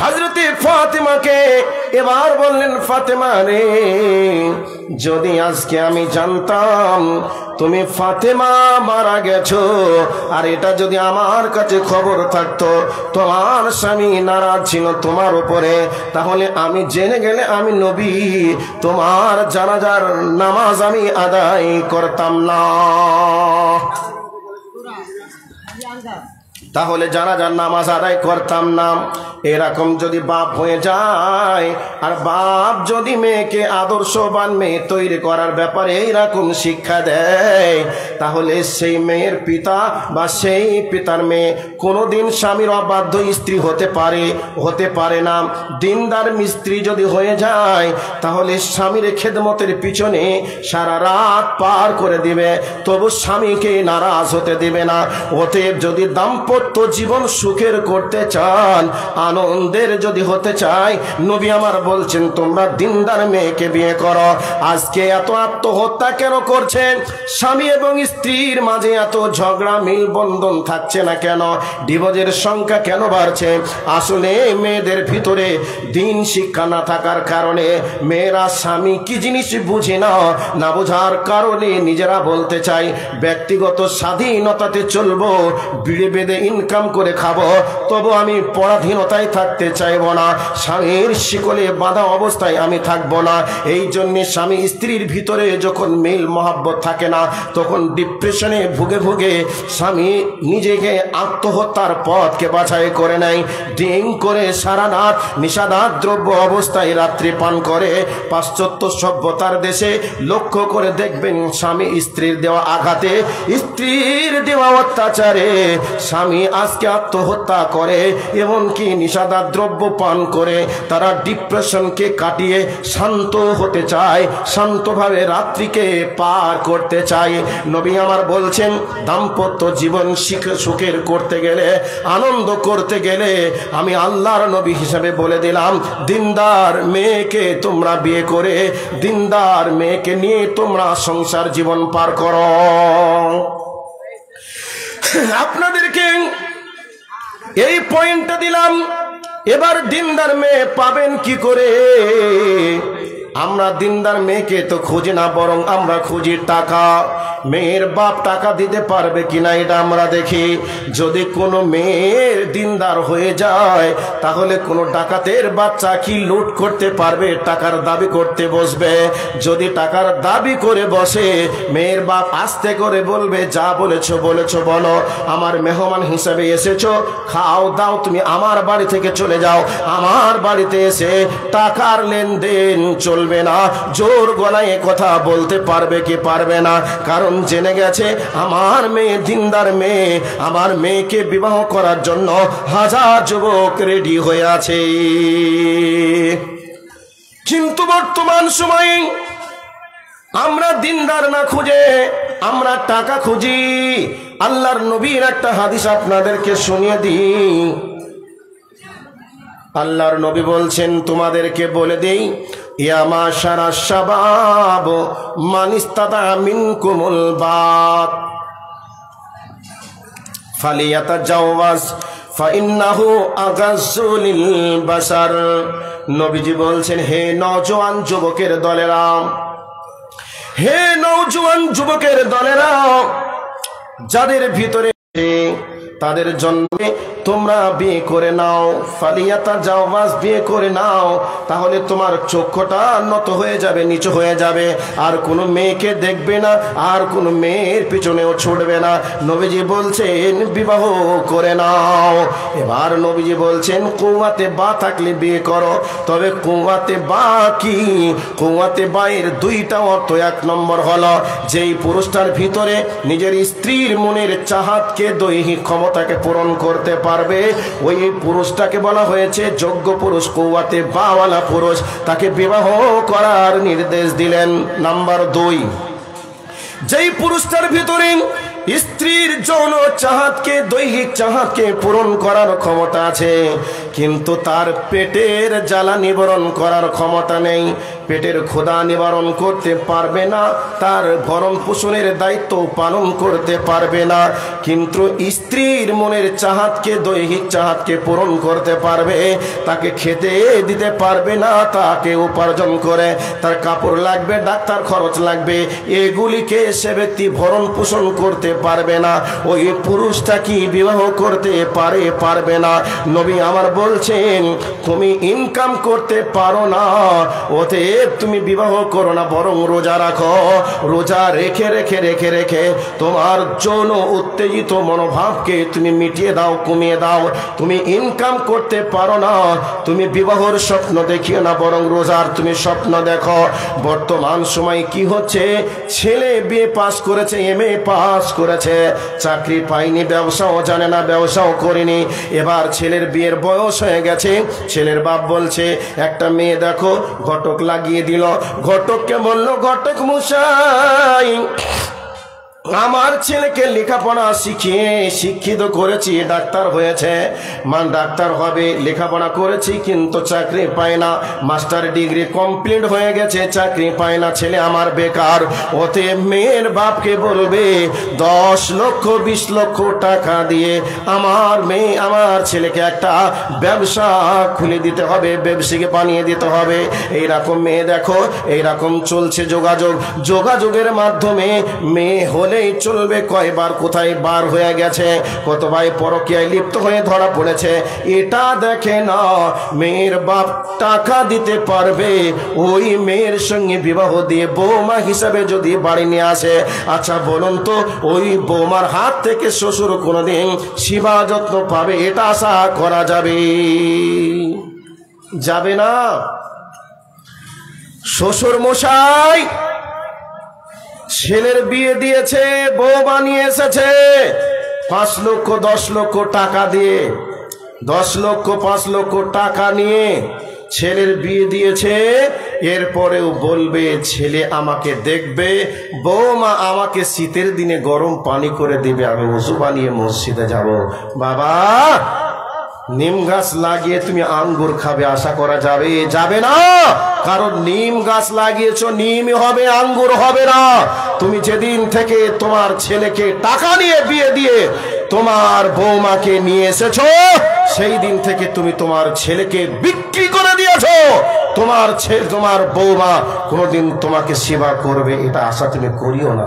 হযরতে ফাতেমাকে এবার বললেন, ফাতেমা রে, যদি আজকে আমি জানতাম তুমি ফাতেমা মারা গেছো, আর এটা যদি আমার কাছে খবর থাকতো তোমার স্বামী নারাজ ছিল তোমার উপরে, তাহলে আমি জেনে গেলে আমি নবী তোমার জানাজার নামাজ আমি আদায় করতাম না। তাহলে জানাজার নামাজ আদায় করতাম না। এরকম যদি বাপ হয়ে যায়, আর বাপ যদি মেয়েকে আদর্শবান মেয়ে তৈরি করার ব্যাপারে এইরকম শিক্ষা দেয়, তাহলে সেই মেয়ের পিতা বা সেই পিতার মেয়ে কোনোদিন স্বামীর অবাধ্য স্ত্রী হতে পারে না। দিনদার মিস্ত্রি যদি হয়ে যায়, তাহলে স্বামীর খেদমতের পিছনে সারা রাত পার করে দিবে, তবু স্বামীকে নারাজ হতে দিবে না। অতএব যদি দাম্পত্য জীবন সুখের করতে চান, আনন্দের যদি হতে চাই, নবী আমার বলছেন তোমরা দিনদার মেয়েকে বিয়ে করো। আজকে এত আত্মহত্যা কেন করছেন? স্বামী এবং স্ত্রীর মাঝে এত ঝগড়া মিলবন্ধন থাকছে না কেন? ডিভোর্সের সংখ্যা কেন বাড়ছে? আসলে মেয়েদের ভিতরে দিন শিক্ষা না থাকার কারণে মেয়েরা স্বামী কি জিনিস বুঝে না বোঝার কারণে নিজেরা বলতে চাই ব্যক্তিগত স্বাধীনতাতে চলবো, বিড়ে বেঁধে ইনকাম করে খাবো, তবু আমি পরাধীনতায় থাকতে চাইবো না, স্বামীর শিকলে বাঁধা অবস্থায় আমি থাকবো না। এই জন্যে স্বামী স্ত্রীর ভিতরে যখন মিল মহাব্বত থাকে না, তখন ডিপ্রেশনে ভুগে ভুগে স্বামী নিজেকে আত্মহত্যার পথকে বাছাই করে নেয়। ড্রিঙ্ক করে সারা রাত নিষাদার দ্রব্য অবস্থায় রাত্রি পান করে। পাশ্চাত্য সভ্যতার দেশে লক্ষ্য করে দেখবেন স্বামী স্ত্রীর দেওয়া আঘাতে, স্ত্রীর দেওয়া অত্যাচারে স্বামী আজকে আত্মহত্যা করে, এমনকি নিষাদার দ্রব্য পান করে তারা ডিপ্রেশনকে কাটিয়ে শান্ত হতে চায়, শান্তভাবে রাত্রিকে পার করতে চায়। নবী আমার বলছেন দাম্পত্য জীবন সুখের করতে গেলে, আনন্দ করতে গেলে, আমি আল্লাহর নবী হিসেবে বলে দিলাম দিনদার মেয়েকে তোমরা বিয়ে করে দিনদার মেয়েকে নিয়ে তোমরা সংসার জীবন পার করো। আপনাদেরকে এই পয়েন্টটা দিলাম। এবার দিনদার মেয়ে পাবেন কি করে? আমরা দিনদার মেয়েকে তো খুঁজি না, বরং আমরা খুঁজি টাকা। মেয়ের বাপ টাকা দিতে পারবে কিনা এটা আমরা দেখি। যদি কোনো মেয়ের দিনদার হয়ে যায়, তাহলে কোনো ডাকাতের বাচ্চা কি লুট করতে পারবে? টাকার দাবি করতে বসবে। যদি টাকার দাবি করে বসে, মেয়ের বাপ আস্তে করে বলবে যা বলেছো বলো, আমার মেহমান হিসাবে এসেছো, খাও দাও, তুমি আমার বাড়ি থেকে চলে যাও। আমার বাড়িতে এসে টাকার লেনদেন চলবে না। জোর গলায় কথা বলতে পারবে কি পারবে না? কারণ জেনে গেছে আমার মেয়ে দিনদার মেয়ে, আমার মেয়েকে বিবাহ করার জন্য হাজার যুবক রেডি হয়ে আছে। কিন্তু বর্তমান সময়ে আমরা দিনদার না খুঁজে আমরা টাকা খুঁজি। আল্লাহর নবীর একটা হাদিস আপনাদেরকে শুনিয়ে দিই। আল্লাহর নবী বলছেন তোমাদেরকে বলে দেই, ইয়া মাশারা শাবাব মান ইসতাতা মিনকুমুল বাত ফালিয়াতাজাওয়াজ ফাইন্নাহু আগাজ্জু লিল বাসার। নবীজি বলছেন হে নওজোয়ান যুবকের দলেরা, হে নওজোয়ান যুবকের দলেরা, যাদের ভিতরে তাদের জন্য তোমরা বিয়ে করে নাও। ফালিয়াতা জাওয়াজ, বিয়ে করে নাও, তাহলে তোমার চক্ষুটা নত হয়ে যাবে, নিচু হয়ে যাবে, আর কোনো মেয়েকে দেখবে না, আর কোনো মেয়ের পিছনেও ছুটবে না। নবীজি বলছেন বিবাহ করে নাও। এবার নবীজি বলছেন কুওয়াতে বা থাকলে বিয়ে করো। তবে কুওয়াতে বা কি? কুওয়াতে বায়ের দুইটা অর্থ। এক নম্বর হলো যেই পুরুষটার ভিতরে নিজের স্ত্রীর মনের চাহাতকে, দৈহিক ক্ষমতাকে পূরণ করতে পারবে, ওই পুরুষটাকে বলা হয়েছে যোগ্য পুরুষ, কুওয়াতে বাওয়ালা পুরুষ। তাকে বিবাহ করার নির্দেশ দিলেন। নাম্বার 2, যেই পুরুষটার ভিতরে স্ত্রীর যৌন চাহাতকে, দৈহিক চাহাতকে পূরণ করার ক্ষমতা আছে, কিন্তু তার পেটের জ্বালা নিবারণ করার ক্ষমতা নেই, পেটের ক্ষুধা নিবারণ করতে পারবে না, তার ভরণ পোষণের দায়িত্ব পালন করতে পারবে না, কিন্তু স্ত্রীর মনের চাহাতকে, দৈহিক চাহাতকে পূরণ করতে পারবে, তাকে খেতে দিতে পারবে না, তাকে উপার্জন করে তার কাপড় লাগবে, ডাক্তার খরচ লাগবে, এগুলিকে সে ব্যক্তি ভরণ পোষণ করতে পারবে না, ওই পুরুষটা কি বিবাহ করতে পারবে না। নবী আমার বলছেন তুমি ইনকাম করতে পারো না, অতএব তুমি বিবাহ করো না, বরং রোজা রাখো। রোজা রেখে রেখে রেখে রেখে তোমার যৌন উত্তেজিত মনোভাবকে তুমি মিটিয়ে দাও, কমিয়ে দাও। তুমি ইনকাম করতে পারো না, তুমি বিবাহর স্বপ্ন দেখিও না, বরং রোজার তুমি স্বপ্ন দেখো। বর্তমান সময় কি হচ্ছে, ছেলে বিএ পাস করেছে, এমএ পাস করেছে, চাকরি পায়নি, ব্যবসাও জানে না, ব্যবসাও করেনি। এবার ছেলের বিয়ের বয়স হয়ে গেছে, ছেলের বাপ বলছে একটা মেয়ে দেখো, ঘটক লাগিয়ে দিল। ঘটককে বলল, ঘটক মশাই আমার ছেলেকে লেখাপড়া শিখিয়ে শিক্ষিত করেছি, ডাক্তার হয়েছে, ডাক্তার হবে, লেখাপড়া করেছি কিন্তু চাকরি পায় না, মাস্টার ডিগ্রি কমপ্লিট হয়ে গেছে, চাকরি পায় না, ছেলে আমার বেকার। ওতে মেয়ের বাপকে বলবে 10 লক্ষ 20 লক্ষ টাকা দিয়ে আমার ছেলেকে একটা ব্যবসা খুলে দিতে হবে, ব্যবসাকে বানিয়ে দিতে হবে। এইরকম মেয়ে দেখো, এইরকম চলছে যোগাযোগের মাধ্যমে মেয়ে হলে চলবে। কয়বার কোথায় বার হয়ে গেছে, কত ভাই পরকীয়ায় লিপ্ত হয়ে ধরা পড়েছে। এটা দেখে না, মেয়ের বাপ টাকা দিতে পারবে, ওই মেয়ের সঙ্গে বিবাহ দিয়ে বৌমা হিসাবে যদি বাড়ি নিয়ে আসে, আচ্ছা বলুন তো ওই বৌমার হাত থেকে শ্বশুর কোনোদিন সেবা যত্ন পাবে? এটা আশা করা যাবে না। শ্বশুর মশাই ছেলের বিয়ে দিয়েছে, বউ বানিয়ে এসেছে 5 লক্ষ 10 লক্ষ টাকা দিয়ে, 10 লক্ষ 5 লক্ষ টাকা নিয়ে ছেলের বিয়ে দিয়েছে। এরপরেও বলবে ছেলে আমাকে দেখবে, বৌমা আমাকে শীতের দিনে গরম পানি করে দিবে, আমি ওযু বানিয়ে মসজিদে যাব। বাবা নিম গাছ লাগিয়ে তুমি আঙ্গুর খাবে আশা করা যাবে না। কারণ নিম গাছ লাগিয়েছো, নিমই হবে, আঙ্গুর হবে না। তুমি যেদিন থেকে তোমার ছেলেকে টাকা নিয়ে বিয়ে দিয়ে তোমার বৌমাকে নিয়ে এসেছো, সেই দিন থেকে তুমি তোমার ছেলেকে বিক্রি করে দিয়েছো। তোমার বৌমা কোনোদিন তোমাকে সেবা করবে এটা আশা তুমি করিও না।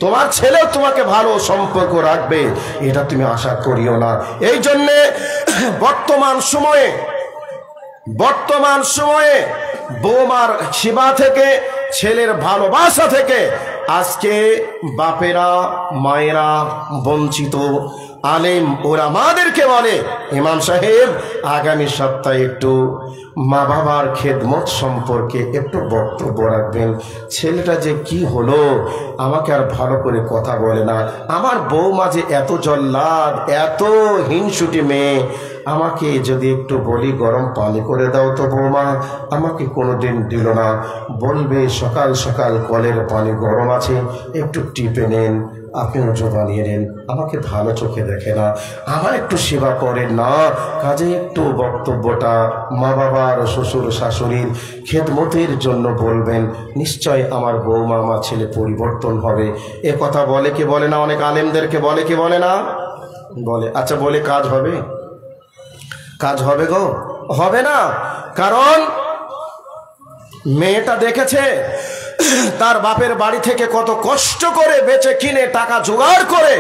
তোমার ছেলেও তোমাকে ভালো সম্পর্ক রাখবে এটা তুমি আশা করিও না। এই জন্যে বর্তমান সময়ে বৌমার সেবা থেকে, ছেলের ভালোবাসা থেকে আজকে বাপেরা মায়েরা বঞ্চিত। আলেম ওরা মাদেরকে বলে, ইমাম সাহেব আগামী সপ্তাহে একটু মা বাবার খেদমত সম্পর্কে একটু বক্তব্য রাখবেন। ছেলেটা যে কি হলো, আমাকে আর ভালো করে কথা বলে না, আমার বৌমা যে এত জল্লাদ, এত হিংসুটি মেয়ে, আমাকে যদি একটু বলি গরম পানি করে দাও তো বৌমা, আমাকে কোনোদিন দিল না। বলবে সকাল সকাল কলের পানি গরম আছে, একটু টিপে নেন, আপনি ওযু বানিয়ে নেন, আমাকে ভালো চোখে দেখে না, আমার একটু সেবা করেন না। কাজে একটু বক্তব্যটা মা বাবার, শ্বশুর শাশুড়ির খেদমতের জন্য বলবেন, নিশ্চয় আমার বৌমা আমার ছেলে পরিবর্তন হবে। এ কথা বলে কি বলে না? অনেক আলেমদেরকে বলে কি বলে না? বলে। আচ্ছা বলে কাজ হবে? কাজ হবে গো? হবে না। কারণ মেয়েটা দেখেছে তার বাপের বাড়ি থেকে কত কষ্ট করে বেচে কিনে টাকা জোগাড় করে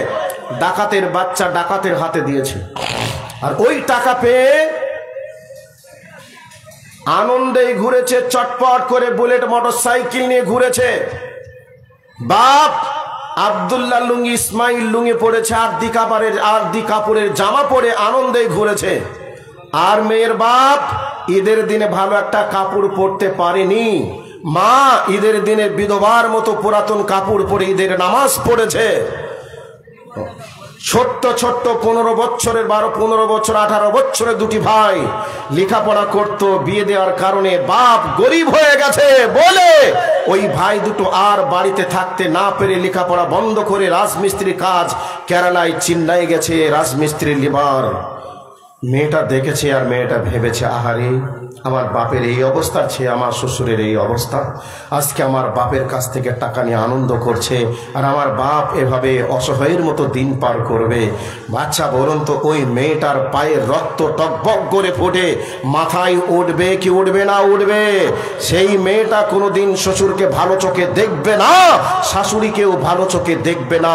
ডাকাতের বাচ্চা ডাকাতের হাতে দিয়েছে, আর ওই টাকা পেয়ে আনন্দে ঘুরেছে, চটপট করে বুলেট মোটরসাইকেল নিয়ে ঘুরেছে। বাপ আব্দুল্লাহ লুঙ্গি, ইসমাইল লুঙ্গি পড়েছে, আরদি কাপড়ের জামা পরে আনন্দে ঘুরেছে। আর মেয়ের বাপ ঈদের দিনে ভালো একটা কাপড় পরতে পারেনি। মা ঈদের দিনে বিধবার মতো পুরাতন কাপড় পরে ঈদের নামাজ পড়েছে। ছোট্ট ছোট্ট 15 বছরের 12-15 বছর 18 বছরের দুটি ভাই লেখাপড়া করতো, বিয়ে দেওয়ার কারণে বাপ গরিব হয়ে গেছে বলে ওই ভাই দুটো আর বাড়িতে থাকতে না পেরে লেখাপড়া বন্ধ করে রাজমিস্ত্রি কাজ কেরালায়, চেন্নাই গেছে রাজমিস্ত্রি লিভার। মেয়েটা দেখেছে আর মেয়েটা ভেবেছে, আহারে আমার বাপের এই অবস্থা, ছে আমার শ্বশুরের এই অবস্থা, আজকে আমার বাপের কাছ থেকে টাকা নিয়ে আনন্দ করছে আর আমার বাপ এভাবে অসহায়ের মতো দিন পার করবে। বাচ্চা বলুন তো, ওই মেয়েটার পায়ে রক্ত টকবক করে ফুটে মাথায় উঠবে কি উঠবে না উঠবে? সেই মেয়েটা কোনোদিন শ্বশুরকে ভালো চোখে দেখবে না, শাশুড়িকেও ভালো চোখে দেখবে না,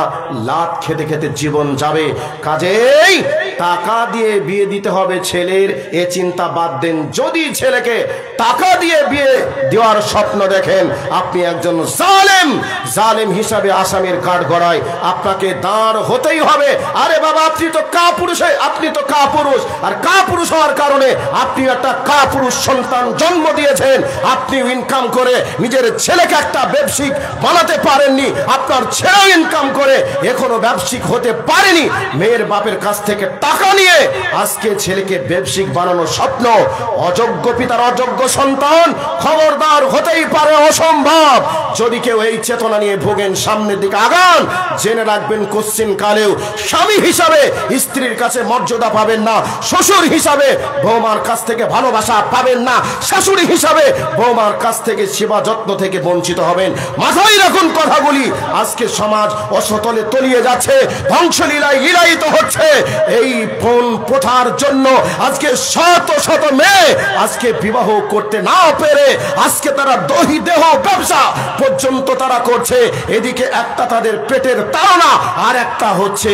লাত খেতে খেতে জীবন যাবে। কাজেই টাকা দিয়ে বিয়ে দিতে হবে ছেলের, এ চিন্তা বাদ দেন। যদি ছেলেকে টাকা দিয়ে বিয়ে দেওয়ার স্বপ্ন দেখেন, আপনি একজন জালেম হিসাবে আসামির কাঠ গড়ায় আপনাকে দাঁড় হতেই হবে। আরে বাবা, আপনি তো কাপুরুষ, আর কাপুরুষ হওয়ার কারণে আপনি একটা কাপুরুষ সন্তান জন্ম দিয়েছেন। আপনি ইনকাম করে নিজের ছেলেকে একটা ব্যবসায়িক বানাতে পারেননি, আপনার ছেলে ইনকাম করে এখনো ব্যবসায়িক হতে পারেনি। মেয়ের বাপের কাছ থেকে টাকা নিয়ে আজকে ছেলেকে ব্যবসায়িক বানানোর স্বপ্ন, অযোগ্য পিতার অযোগ্য সন্তান, খবরদার, হতেই পারে, অসম্ভব। যদি কেউ এই চেতনা নিয়ে ভোগেন, সামনের দিকে আগান, জেনে রাখবেন কোশ্চিন কালেও স্বামী হিসাবে স্ত্রীর কাছে মর্যাদা পাবেন না, শ্বশুর হিসাবে বৌমার কাছ থেকে ভালোবাসা পাবেন না, শাশুড়ি হিসাবে বৌমার কাছ থেকে সেবা যত্ন থেকে বঞ্চিত হবেন। মাথায় রাখুন কথাগুলি। আজকে সমাজ অসতলে তলিয়ে যাচ্ছে, ধ্বংসলীলায় লীলায়িত হচ্ছে। এই পণ প্রথার জন্য আজকে শত শত মেয়ে আজকে বিবাহ করতে না পেরে আজকে তারা দহি দেহ ব্যবসা পর্যন্ত তারা করছে। এদিকে একটা তাদের পেটের তাড়না, আর একটা হচ্ছে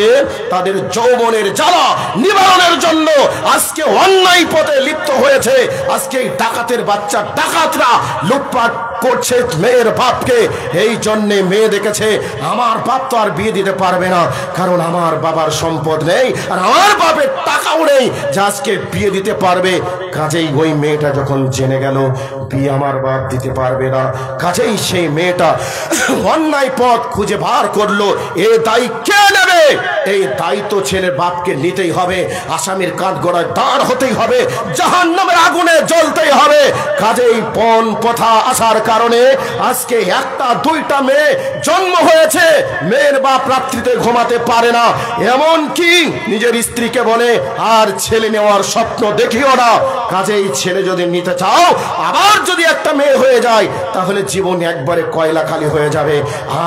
তাদের যৌবনের জ্বালা নিবারণের জন্য আজকে অন্যায় পথে লিপ্ত হয়েছে। আজকে ডাকাতের বাচ্চা ডাকাতরা লুটপাট করছে মেয়ের বাপকে। এই জন্যে মেয়ে দেখেছে, আমার বাপ তো আর বিয়ে দিতে পারবে না, কারণ আমার বাবার সম্পদ নেই আর আমার বাপের টাকাও নেই যে আজকে বিয়ে দিতে পারবে। কাজেই ওই মেয়েটা যখন জেনে গেল বিয়ে আমার বাপ দিতে পারবে না, কাজেই সেই মেয়েটা অন্যায় পথ খুঁজে বার করলো। এ দায়ী কে নেবে? এই দায়িত্ব ছেলের বাপকে নিতেই হবে। আসামির কাঠ গড়ায় দাঁড় হতেই হবে, জাহান্নামের আগুনে জ্বলতেই হবে। কাজেই পণ প্রথা আসার কারণে আজকে একটা দুইটা মেয়ে জন্ম হয়েছে, মেয়ের বাপ রাত্রিতে ঘুমাতে পারে না, এমন কি নিজের স্ত্রীকে বলে আর ছেলে নেওয়ার স্বপ্ন দেখিও না। কাজেই ছেলে যদি নিতে চাও, আবার যদি একটা মেয়ে হয়ে যায়, তাহলে জীবন একবারে কয়লা খালি হয়ে যাবে,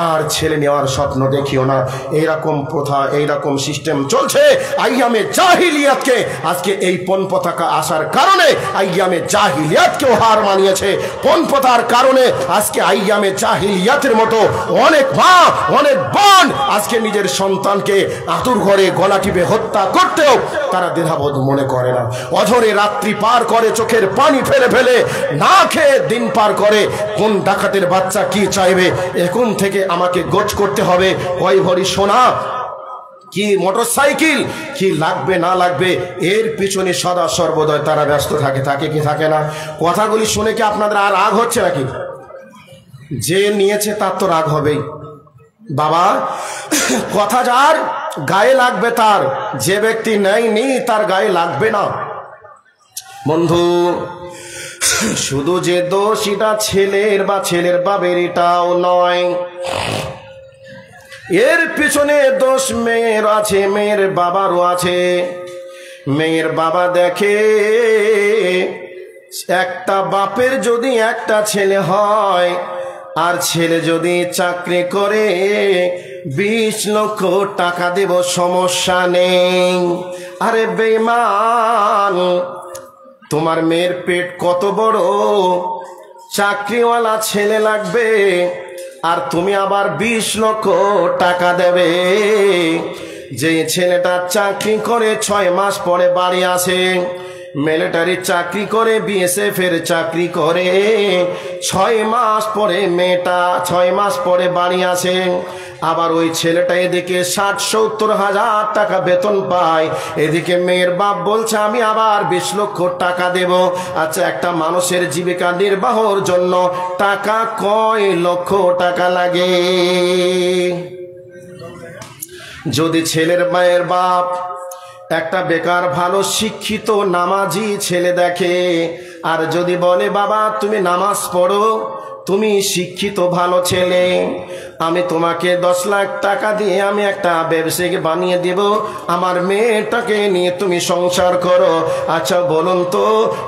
আর ছেলে নেওয়ার স্বপ্ন দেখিও না। এইরকম প্রথা, এইরকম সিস্টেম চলছে। আইয়ামে জাহিলিয়াতকে আজকে এই পণ পতাকা আসার কারণে আইয়ামে জাহিলিয়াতকেও হার মানিয়েছে। পণ প্রথার কারণে আজকে আইয়ামে জাহিলিয়াতের মতো অনেক মা, অনেক বোন আজকে নিজের সন্তানকে আতুর ঘরে গলা টিপে হত্যা করতেও তারা দ্বিধাবোধ মনে করে না। অঝরে রাত্রি পার করে, চোখের পানি ফেলে ফেলে, না খেয়ে দিন পার করে। কোন ডাকাতের বাচ্চা কি চাইবে? এখন থেকে আমাকে গোছ করতে হবে, কয় ভরি সোনা, কি মোটরসাইকেল, কি লাগবে না লাগবে, এর পিছনে সদা সর্বদয় তারা ব্যস্ত থাকে। থাকে কি থাকে না? কথাগুলি শুনে কি আপনাদের আর রাগ হচ্ছে নাকি? যে নিয়েছে তার তো রাগ হবেই। বাবা, কথা যার গায়ে লাগবে তার, যে ব্যক্তি নেয়নি তার গায়ে লাগবে না। বন্ধু, শুধু যে দোষ এটা ছেলের বা ছেলের বাবের এটাও নয়, এর পিছনে দোষ মেয়ের আছে, মেয়ের বাবারও আছে। মেয়ের বাবা দেখে একটা বাপের যদি একটা ছেলে হয় আর ছেলে যদি চাকরি করে 20 লক্ষ টাকা দেব, সমস্যা নেই। আরে বেঈমান, তোমার মেয়ের পেট কত বড়, চাকরিওয়ালা ছেলে লাগবে আর তুমি আবার 20 লক্ষ টাকা দেবে। যে ছেলেটা চাকরি করে 6 মাস পরে বাড়ি আসে, মিলিটারি চাকরি করে, বিএসএফ এর চাকরি করে, 6 মাস পরে মেয়েটা 6 মাস পরে বাড়ি আসে। আবার ওই ছেলেটা এদিকে 60-70 হাজার টাকা বেতন পায়, এদিকে মেয়ের বাপ বলছে আমি আবার 20 লক্ষ টাকা দেব। আচ্ছা, একটা মানুষের জীবিকা নির্বাহের জন্য টাকা কয় লক্ষ টাকা লাগে? যদি ছেলের মায়ের বাপ একটা বেকার ভালো শিক্ষিত নামাজি ছেলে দেখে আর যদি বলে বাবা তুমি নামাজ পড়ো, তুমি শিক্ষিত ভালো ছেলে, আমি তোমাকে 10 লাখ টাকা দিয়ে আমি একটা ব্যবসায়িক বানিয়ে দেব, আমার মেয়েটাকে নিয়ে তুমি সংসার করো। আচ্ছা বলুন তো,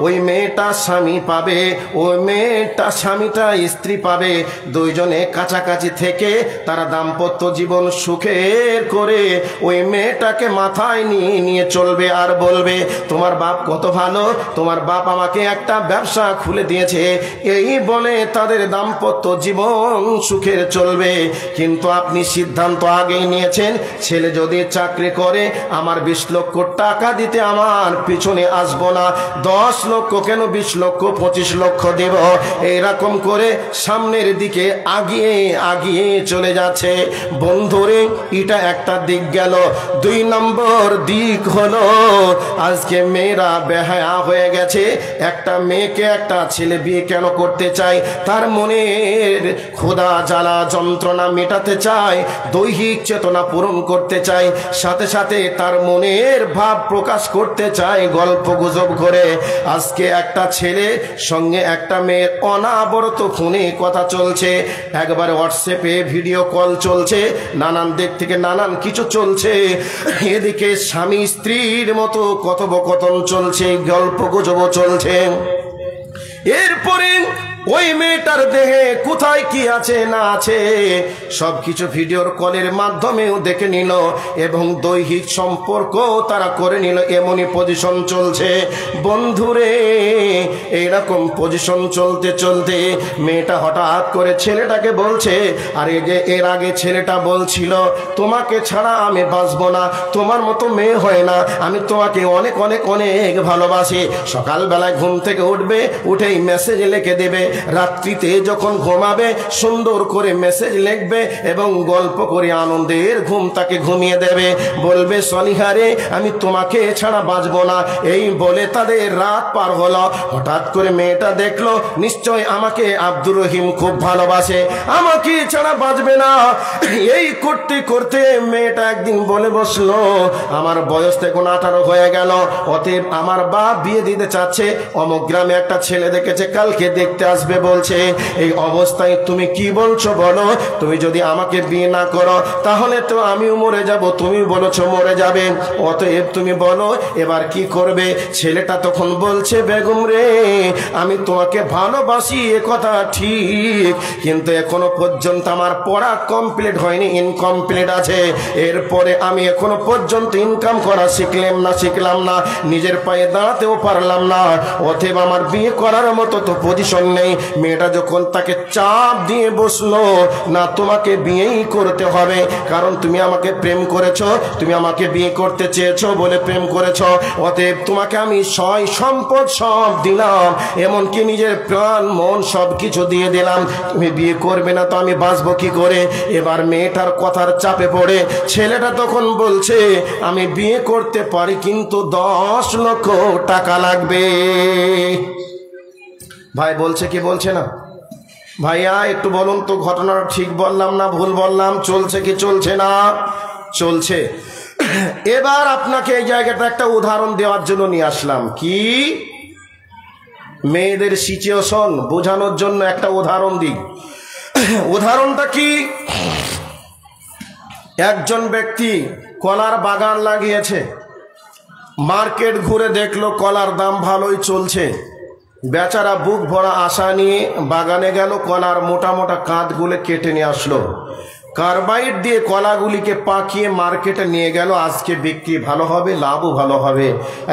ওই মেয়েটা স্বামী পাবে, ওই মেয়েটা স্বামীটা স্ত্রী পাবে, দুইজনে কাছাকাছি থেকে তারা দাম্পত্য জীবন সুখের করে ওই মেয়েটাকে মাথায় নিয়ে নিয়ে চলবে আর বলবে তোমার বাপ কত ভালো, তোমার বাপ আমাকে একটা ব্যবসা খুলে দিয়েছে, এই বলে তাদের দাম্পত্য জীবন সুখের চলবে। কিন্তু আপনি সিদ্ধান্ত আগেই নিয়েছেন, ছেলে যদি চাকরি করে আমার 20 লক্ষ টাকা দিতে আমার পিছনে আসবো না, 10 লক্ষ কেন 20 লক্ষ 25 লক্ষ দেব, এইরকম করে সামনের দিকে আগিয়ে আগিয়ে চলে যাচ্ছে। বন্ধুরে, এটা একটা দিক গেল। 2 নম্বর দিক হলো আজকে মেয়েরা বেহায়া হয়ে গেছে। একটা মেয়েকে একটা ছেলে বিয়ে কেন করতে চায়? তার মনের ক্ষুধা জ্বালা যন্ত্রণা মেটাতে চায়, দৈহিক চেতনা পূরণ করতে চায়, সাথে সাথে তার মনের ভাব প্রকাশ করতে চায় গল্প গুজব করে। আজকে একটা ছেলে সঙ্গে একটা মেয়ের অনাবরত ফোনে কথা চলছে, একবারে হোয়াটসঅ্যাপে ভিডিও কল চলছে, নানান দিক থেকে নানান কিছু চলছে, এদিকে স্বামী স্ত্রীর মতো কথোপকথন চলছে, গল্প গুজব চলছে। এরপরে ওই মেয়েটার দেহে কোথায় কি আছে না আছে সবকিছু ভিডিওর কলের মাধ্যমেও দেখে নিল এবং দৈহিক সম্পর্ক তারা করে নিল। এমনই পজিশন চলছে বন্ধুরে। এইরকম পজিশন চলতে চলতে মেয়েটা হঠাৎ করে ছেলেটাকে বলছে, আরে যে এর আগে ছেলেটা বলছিল তোমাকে ছাড়া আমি বাঁচবো না, তোমার মতো মেয়ে হয় না, আমি তোমাকে অনেক অনেক অনেক ভালোবাসি। সকালবেলায় ঘুম থেকে উঠবে, উঠেই মেসেজ লিখে দেবে, রাত্রিতে যখন ঘুমাবে সুন্দর করে মেসেজ লিখবে এবং গল্প করে আনন্দের ঘুম তাকে ঘুমিয়ে দেবে, বলবে সনিহারে আমি তোমাকে ছাড়া বাঁচবো না। এই বলে তাদের রাত পার হলো। হঠাৎ করে মেয়েটা দেখলো নিশ্চয় আমাকে আব্দুর রহিম খুব ভালোবাসে, আমাকে ছাড়া বাঁচবে না। এই করতে করতে মেয়েটা একদিন বলে বসলো আমার বয়স এখন 18 হয়ে গেল, অতএব আমার বাপ বিয়ে দিতে চাচ্ছে, অমুক গ্রামে একটা ছেলে দেখেছে, কালকে দেখতে আসবে বলছে। এই অবস্থায় তুমি কি বলছো বলো? তুমি যদি আমাকে বিয়ে না করো তাহলে তো আমিও মরে যাব, তুমি বলেছো মরে যাবে, অতএব তুমি বলো এবার কি করবে? ছেলেটা তখন বলছে বেগম রে আমি তোমাকে ভালোবাসি এ কথা ঠিক, কিন্তু এখনো পর্যন্ত আমার পড়া কমপ্লিট হয়নি, ইনকমপ্লিট আছে, এরপরে আমি এখনো পর্যন্ত ইনকাম করা শিখলাম না, নিজের পায়ে দাঁড়াতেও পারলাম না, অতএব আমার বিয়ে করার মতো তো পজিশন নেই। মেয়েটা যখন তাকে চাপ দিয়ে বসলো, না তোমাকে বিয়েই করতে হবে, কারণ তুমি আমাকে প্রেম করেছো, তুমি আমাকে বিয়ে করতে চেয়েছো বলে প্রেম করেছো, অতএব তোমাকে আমি সয় সম্পদ সব দিলাম, এমনকি নিজের প্রাণ মন সব কিছু দিয়ে দিলাম, তুমি বিয়ে করবে না তো আমি বাঁচবো কি করে? এবার মেয়েটার কথার চাপে পড়ে ছেলেটা তখন বলছে আমি বিয়ে করতে পারি কিন্তু 10 লক্ষ টাকা লাগবে। ভাই বলছে কি বলছে না? ভাইয়া একটু বলুন তো ঘটনাটা ঠিক বললাম না ভুল বললাম? চলছে কি চলছে না? চলছে। এবার আপনাকে এই জায়গাটা একটা উদাহরণ দেওয়ার জন্য নিয়ে আসলাম। কি মেয়েদের সিচুয়েশন বোঝানোর জন্য একটা উদাহরণ দিই। উদাহরণটা কি? একজন ব্যক্তি কলার বাগান লাগিয়েছে, মার্কেট ঘুরে দেখলো কলার দাম ভালোই চলছে, বেচারা বুক ভরা আশা নিয়ে বাগানে গেল, কলার মোটা মোটা কাঁধগুলো কেটে নিয়ে আসলো, কার্বাইড দিয়ে কলাগুলিকে পাকিয়ে মার্কেটে নিয়ে গেল, আজকে বিক্রি ভালো হবে, লাভও ভালো হবে,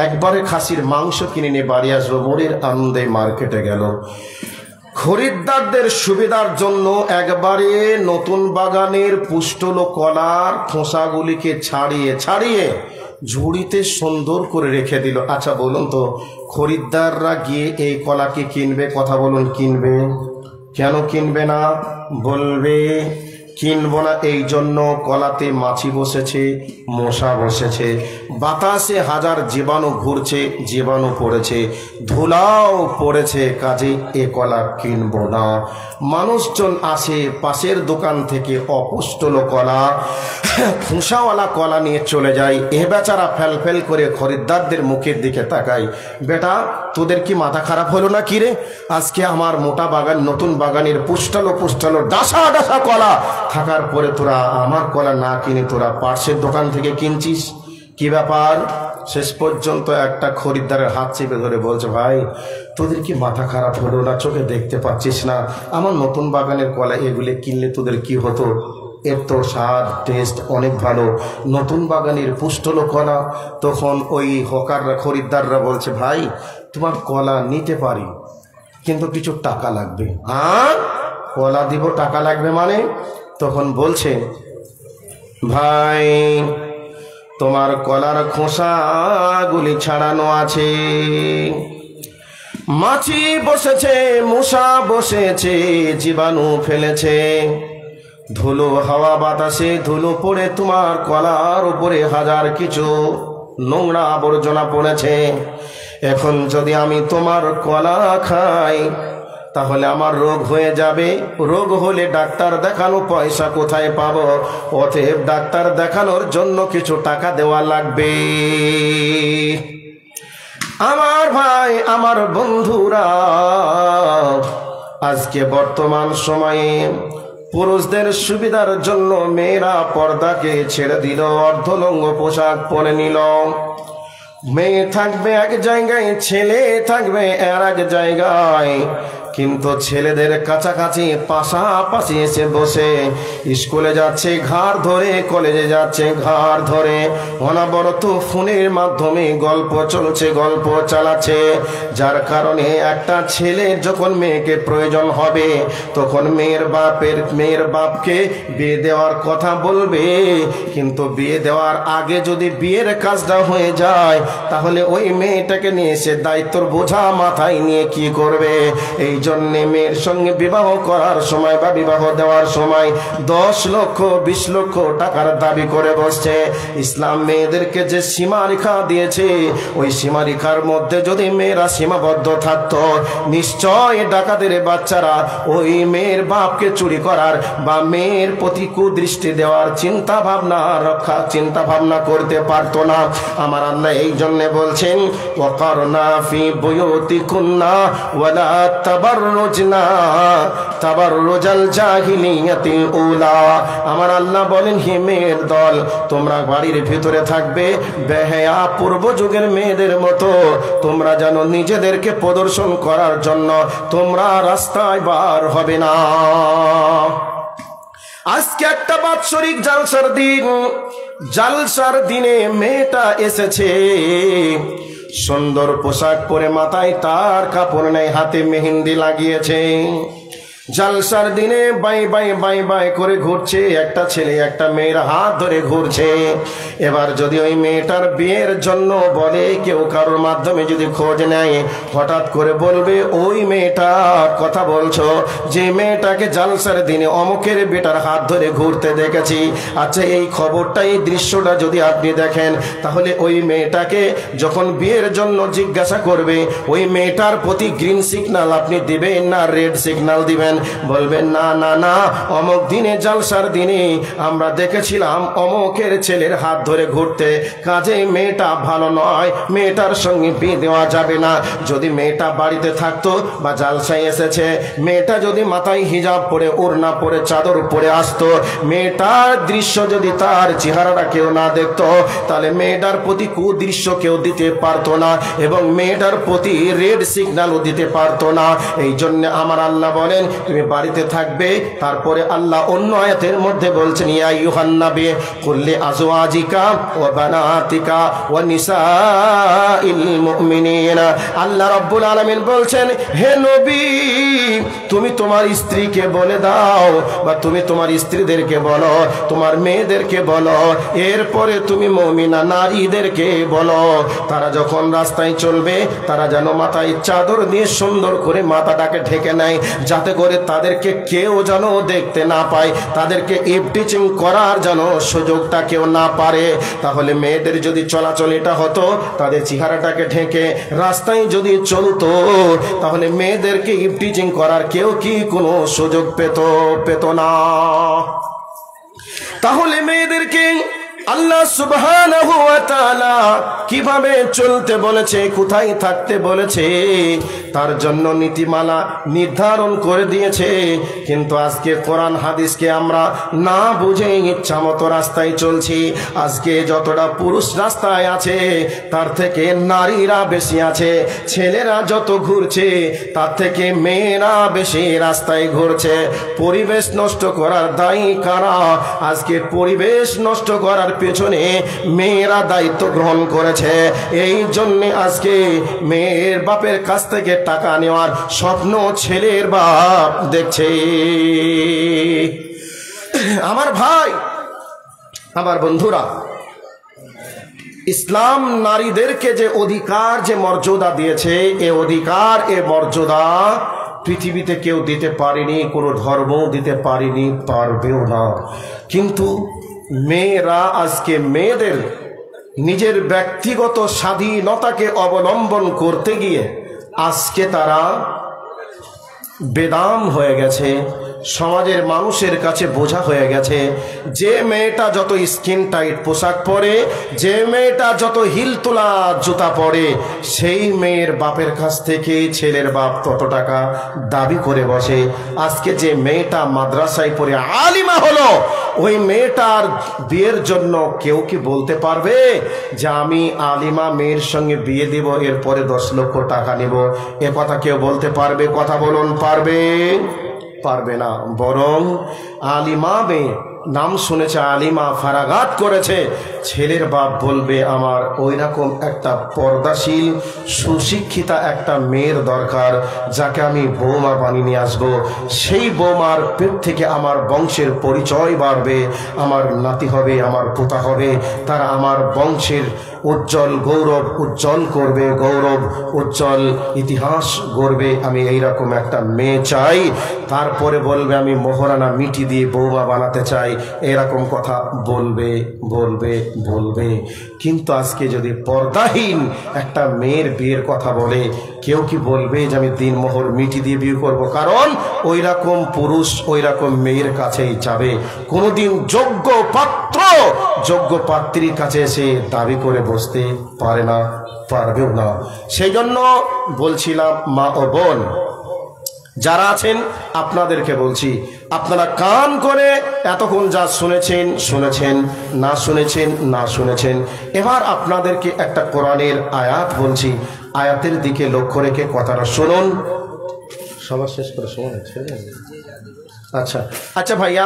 একবারে খাসির মাংস কিনে নিয়ে বাড়ি আসবো, মনের আনন্দে মার্কেটে গেল। খরিদ্দারদের সুবিধার জন্য একবারে নতুন বাগানের পুষ্টল কলার খোসাগুলিকে ছাড়িয়ে ছাড়িয়ে ঝুড়িতে সুন্দর করে রেখে দিল। আচ্ছা বলুন তো খরিদ্দাররা গিয়ে এই কলাকে কিনবে? কথা বলুন, কিনবে? কেন কিনবে না? বলবে কিনবো না এই জন্য কলাতে মাছি বসেছে, মশা বসেছে, বাতাসে হাজার জীবাণু ঘুরছে, জীবাণু পড়েছে, ধুলাও পড়েছে, কাজে এ কলা কিনবো না। মানুষজন আসে পাশের দোকান থেকে অপুষ্টল কলা, খোসাওয়ালা কলা নিয়ে চলে যায়। এ বেচারা ফেল করে খরিদ্দারদের মুখের দিকে তাকায়, বেটা তোদের কি মাথা খারাপ হলো না? কিরে আজকে আমার মোটা বাগান নতুন বাগানের পুষ্টালো ডাসা ডাসা কলা থাকার পরে তোরা আমার কলা না কিনে তোরা পার্সের দোকান থেকে কিনছিস, কি ব্যাপার? শেষ পর্যন্ত একটা খরিদ্দারের হাত চেপে ধরে বলছে, ভাই তোদের কি মাথা খারাপ হলো না? চোখে দেখতে পাচ্ছিস না আমার নতুন বাগানের কলা, এগুলি কিনলে তোদের কি হতো? এর তো স্বাদ টেস্ট অনেক ভালো, নতুন বাগানের পুষ্টলো কলা। তখন ওই হকাররা খরিদ্দাররা বলছে, ভাই তোমার কলা নিতে পারি কিন্তু কিছু টাকা লাগবে। হ্যাঁ, কলা দিব, টাকা লাগবে মানে? তখন বলছে, ভাই তোমার কলার খোসাগুলি ছাড়ানো আছে, মাছি বসেছে, মশা বসেছে, জীবাণু ফেলেছে, ধুলো হাওয়া বাতাসে ধুলো পড়ে তোমার কলার উপরে হাজার কিছু নোংরা আবর্জনা পড়েছে। এখন যদি আমি তোমার কলা খাই তাহলে আমার রোগ হয়ে যাবে, রোগ হলে ডাক্তার দেখানো পয়সা কোথায় পাবো? অতএব ডাক্তার দেখানোর জন্য কিছু টাকা দেওয়া লাগবে। আমার ভাই, আমার বন্ধুরা, আজকে বর্তমান সময়ে পুরুষদের সুবিধার জন্য মেয়েরা পর্দাকে ছেড়ে দিল, অর্ধলঙ্গ পোশাক পরে নিল। মেয়ে থাকবে এক জায়গায়, ছেলে থাকবে আর এক জায়গায়, কিন্তু ছেলেদের কাছাকাছি পাশাপাশি এসে বসে স্কুলে যাচ্ছে ঘাড় ধরে, কলেজে যাচ্ছে ঘাড় ধরে, অনবরত ফোনের মাধ্যমে গল্প চলছে, গল্প চালাচ্ছে। যার কারণে একটা ছেলে যখন মেয়েকে প্রয়োজন হবে তখন মেয়ের বাপকে বিয়ে দেওয়ার কথা বলবে, কিন্তু বিয়ে দেওয়ার আগে যদি বিয়ের কাজটা হয়ে যায় তাহলে ওই মেয়েটাকে নিয়ে এসে দায়িত্বর বোঝা মাথায় নিয়ে কি করবে? এই জন্যে মেয়ের সঙ্গে বিবাহ করার সময় বা বিবাহ দেওয়ার সময় 10 লক্ষ 20 লক্ষ টাকার দাবি করে বসছে। ইসলাম মেয়েদেরকে যে সীমারেখা দিয়েছে ওই সীমারেখার মধ্যে যদি মেয়েরা সীমাবদ্ধ থাকতো, নিশ্চয় ডাকাতের বাচ্চারা ওই মেয়ের বাপকে চুরি করার বা মেয়ের প্রতি কুদৃষ্টি দেওয়ার চিন্তা ভাবনা করতে পারতো না। আমার আল্লাহ এই জন্য বলছেন, ওয়াকারনা ফি বুয়ুতিকুন্না ওয়ালা তাবাররুজনা তাবাররুজাল জাহিলিয়াতিল উলা। আমার আল্লাহ বলেন, হে মেয়ের দল, তোমরা বাড়ির ভিতরে থাকবে বেহায়া পূর্ব যুগের মেয়েদের মতো। তোমরা যেন নিজেদেরকে প্রদর্শন করার জন্য তোমরা রাস্তায় বার হবে না। আজকে একটা বাৎসরিক জালসার দিনে মেয়েটা এসেছে, সুন্দর পোশাক পরে, মাথায় তার কাপড় নেই, হাতে মেহেন্দি লাগিয়েছে, জালসার দিনে বাই বাই বাই বাই করে ঘুরছে। একটা ছেলে একটা মেয়ের হাত ধরে ঘুরছে। এবার যদি ওই মেয়েটার বিয়ের জন্য বলে, কেউ কারোর মাধ্যমে যদি খোঁজ নেয়, হঠাৎ করে বলবে, ওই মেয়েটার কথা বলছো যে মেয়েটাকে জালসার দিনে অমুকের বেটার হাত ধরে ঘুরতে দেখেছি। আচ্ছা, এই খবরটা, এই দৃশ্যটা যদি আপনি দেখেন তাহলে ওই মেয়েটাকে যখন বিয়ের জন্য জিজ্ঞাসা করবে, ওই মেয়েটার প্রতি গ্রিন সিগন্যাল আপনি দিবেন না রেড সিগন্যাল দিবেন? বলবেন না না না, অমুক দিনে জালসার দিনে আমরা দেখেছিলাম অমুকের ছেলের হাত ধরে ঘুরতে, কাজে মেয়েটা ভালো নয়, মেয়েটার সঙ্গে বিয়ে দেওয়া যাবে না। যদি মেয়েটা বাড়িতে থাকতো বা জালসায় এসেছে, মেয়েটা যদি মাথায় হিজাব পরে, ওড়না পরে, চাদর পরে আসতো, মেয়েটার দৃশ্য যদি তার চেহারাটা কেউ না দেখতো তাহলে মেয়েটার প্রতি কুদৃশ্য কেউ দিতে পারতো না এবং মেয়েটার প্রতি রেড সিগন্যালও দিতে পারতো না। এই জন্য আমার আল্লাহ বলেন, তুমি বাড়িতে থাকবে। তারপরে আল্লাহ অন্য আয়াতের মধ্যে বলছেন, ইয়া আইয়ুহান নবী কুল লিআজওয়াজিকা ওয়া বানাতিকা ওয়া নিসাইল মুমিনিনা। আল্লাহ রাব্বুল আলামিন বলছেন, হে নবী, তুমি তোমার স্ত্রীকে বলে দাও বা তুমি তোমার স্ত্রীদেরকে বলো, তোমার মেয়েদেরকে বলো, এরপরে তুমি মুমিনা নারীদেরকে বলো, তারা যখন রাস্তায় চলবে তারা যেন মাথায় চাদর দিয়ে সুন্দর করে মাথাটাকে ঢেকে নেয়, যাতে করে তাদেরকে কেউ যেন দেখতে না পায়, তাদেরকে ইফটিচিং করার যেন সুযোগটা কেউ না পারে। তাহলে মেয়েদের যদি চলাচল এটা হতো, তাদের চেহারাটাকে ঢেকে রাস্তায় যদি চলতো, তাহলে মেয়েদেরকে ইফটিচিং করার কেউ কি কোনো সুযোগ পেত না। তাহলে মেয়েদেরকে আল্লাহ সুবহানাহু ওয়া তাআলা কিভাবে চলতে বলেছে, কোথায় থাকতে বলেছে, তার জন্য নীতিমালা নির্ধারণ করে দিয়েছে। কিন্তু আজকে কোরআন হাদিসকে আমরা না বুঝে ইচ্ছা মতো রাস্তায় চলছি। আজকে যতটা পুরুষ রাস্তায় আছে তার থেকে নারীরা বেশি আছে। ছেলেরা যত ঘুরছে তার থেকে মেয়েরা বেশি রাস্তায় ঘুরছে। পরিবেশ নষ্ট করার দায়ী কারা? আজকে পরিবেশ নষ্ট করার পেছনে মেয়েরা দায়িত্ব গ্রহণ করেছে। এই জন্য আজকে মেয়ের বাপের কাছ থেকে টাকা নেওয়ার স্বপ্ন ছেলের বাপ দেখছে। আমার ভাই, আমার বন্ধুরা, ইসলাম নারীদেরকে যে অধিকার, যে মর্যাদা দিয়েছে, এ অধিকার, এ মর্যাদা পৃথিবীতে কেউ দিতে পারেনি, কোনো ধর্ম দিতে পারেনি, পারবেও না। কিন্তু মেয়েরা আজকে মেয়েদের নিজের ব্যক্তিগত স্বাধীনতাকে অবলম্বন করতে গিয়ে আজকে তারা বেদাম হয়ে গেছে, সমাজের মানুষের কাছে বোঝা হয়ে গেছে। যে মেয়েটা যত স্কিন টাইট পোশাক পরে, যে মেয়েটা যত হিল তোলা জুতা পরে, সেই মেয়ের বাপের কাছ থেকে ছেলের বাপ তত টাকা দাবি করে বসে। আজকে যে মেয়েটা মাদ্রাসায় পড়ে আলিমা হলো, ওই মেয়েটার বিয়ের জন্য কেউ কি বলতে পারবে যে আমি আলিমা মেয়ের সঙ্গে বিয়ে দেব, এরপরে 10 লক্ষ টাকা নেব? এ কথা কেউ বলতে পারবে? কথা বলুন, পারবে? পারবে না। বরং আলিমা মেয়ে, নাম শুনেছে আলিমা, ফারাগাত করেছে, ছেলের বাপ বলবে আমার ওই রকম একটা পর্দাশীল সুশিক্ষিতা একটা মেয়ের দরকার, যাকে আমি বৌমা বানিয়ে নিয়ে আসবো। সেই বৌমার পেট থেকে আমার বংশের পরিচয় বাড়বে, আমার নাতি হবে, আমার পোতা হবে, তারা আমার বংশের উজ্জ্বল গৌরব উজ্জ্বল করবে, গৌরব উজ্জ্বল ইতিহাস গড়বে। আমি এইরকম একটা মেয়ে চাই। তারপরে বলবে আমি মোহরানা মিটি দিয়ে বৌমা বানাতে চাই। এরকম কথা বলবে বলবে বলবে। কিন্তু আজকে যদি পর্দাহীন একটা মেয়ের বিয়ের কথা বলে, কেউ কি বলবে যে আমি দিনমোহর মিটি দিয়ে বিয়ে করব? কারণ ওই রকম পুরুষ ওই রকম মেয়ের কাছেই যাবে। কোনোদিন যোগ্য পাত্র যোগ্য পাত্রীর কাছে এসে দাবি করে বসতে পারে না, পারবেও না। সেই জন্য বলছিলাম, মা ও বোন যারা আছেন আপনাদেরকে বলছি, আপনারা কান করে এতক্ষণ যা শুনেছেন শুনেছেন, না শুনেছেন না শুনেছেন। এবার আপনাদেরকে একটা কোরআনের আয়াত বলছি, আয়াতের দিকে লক্ষ্য রেখে কথাটা শুনুন। সবার শেষ করে শুনুন। আচ্ছা আচ্ছা ভাইয়া,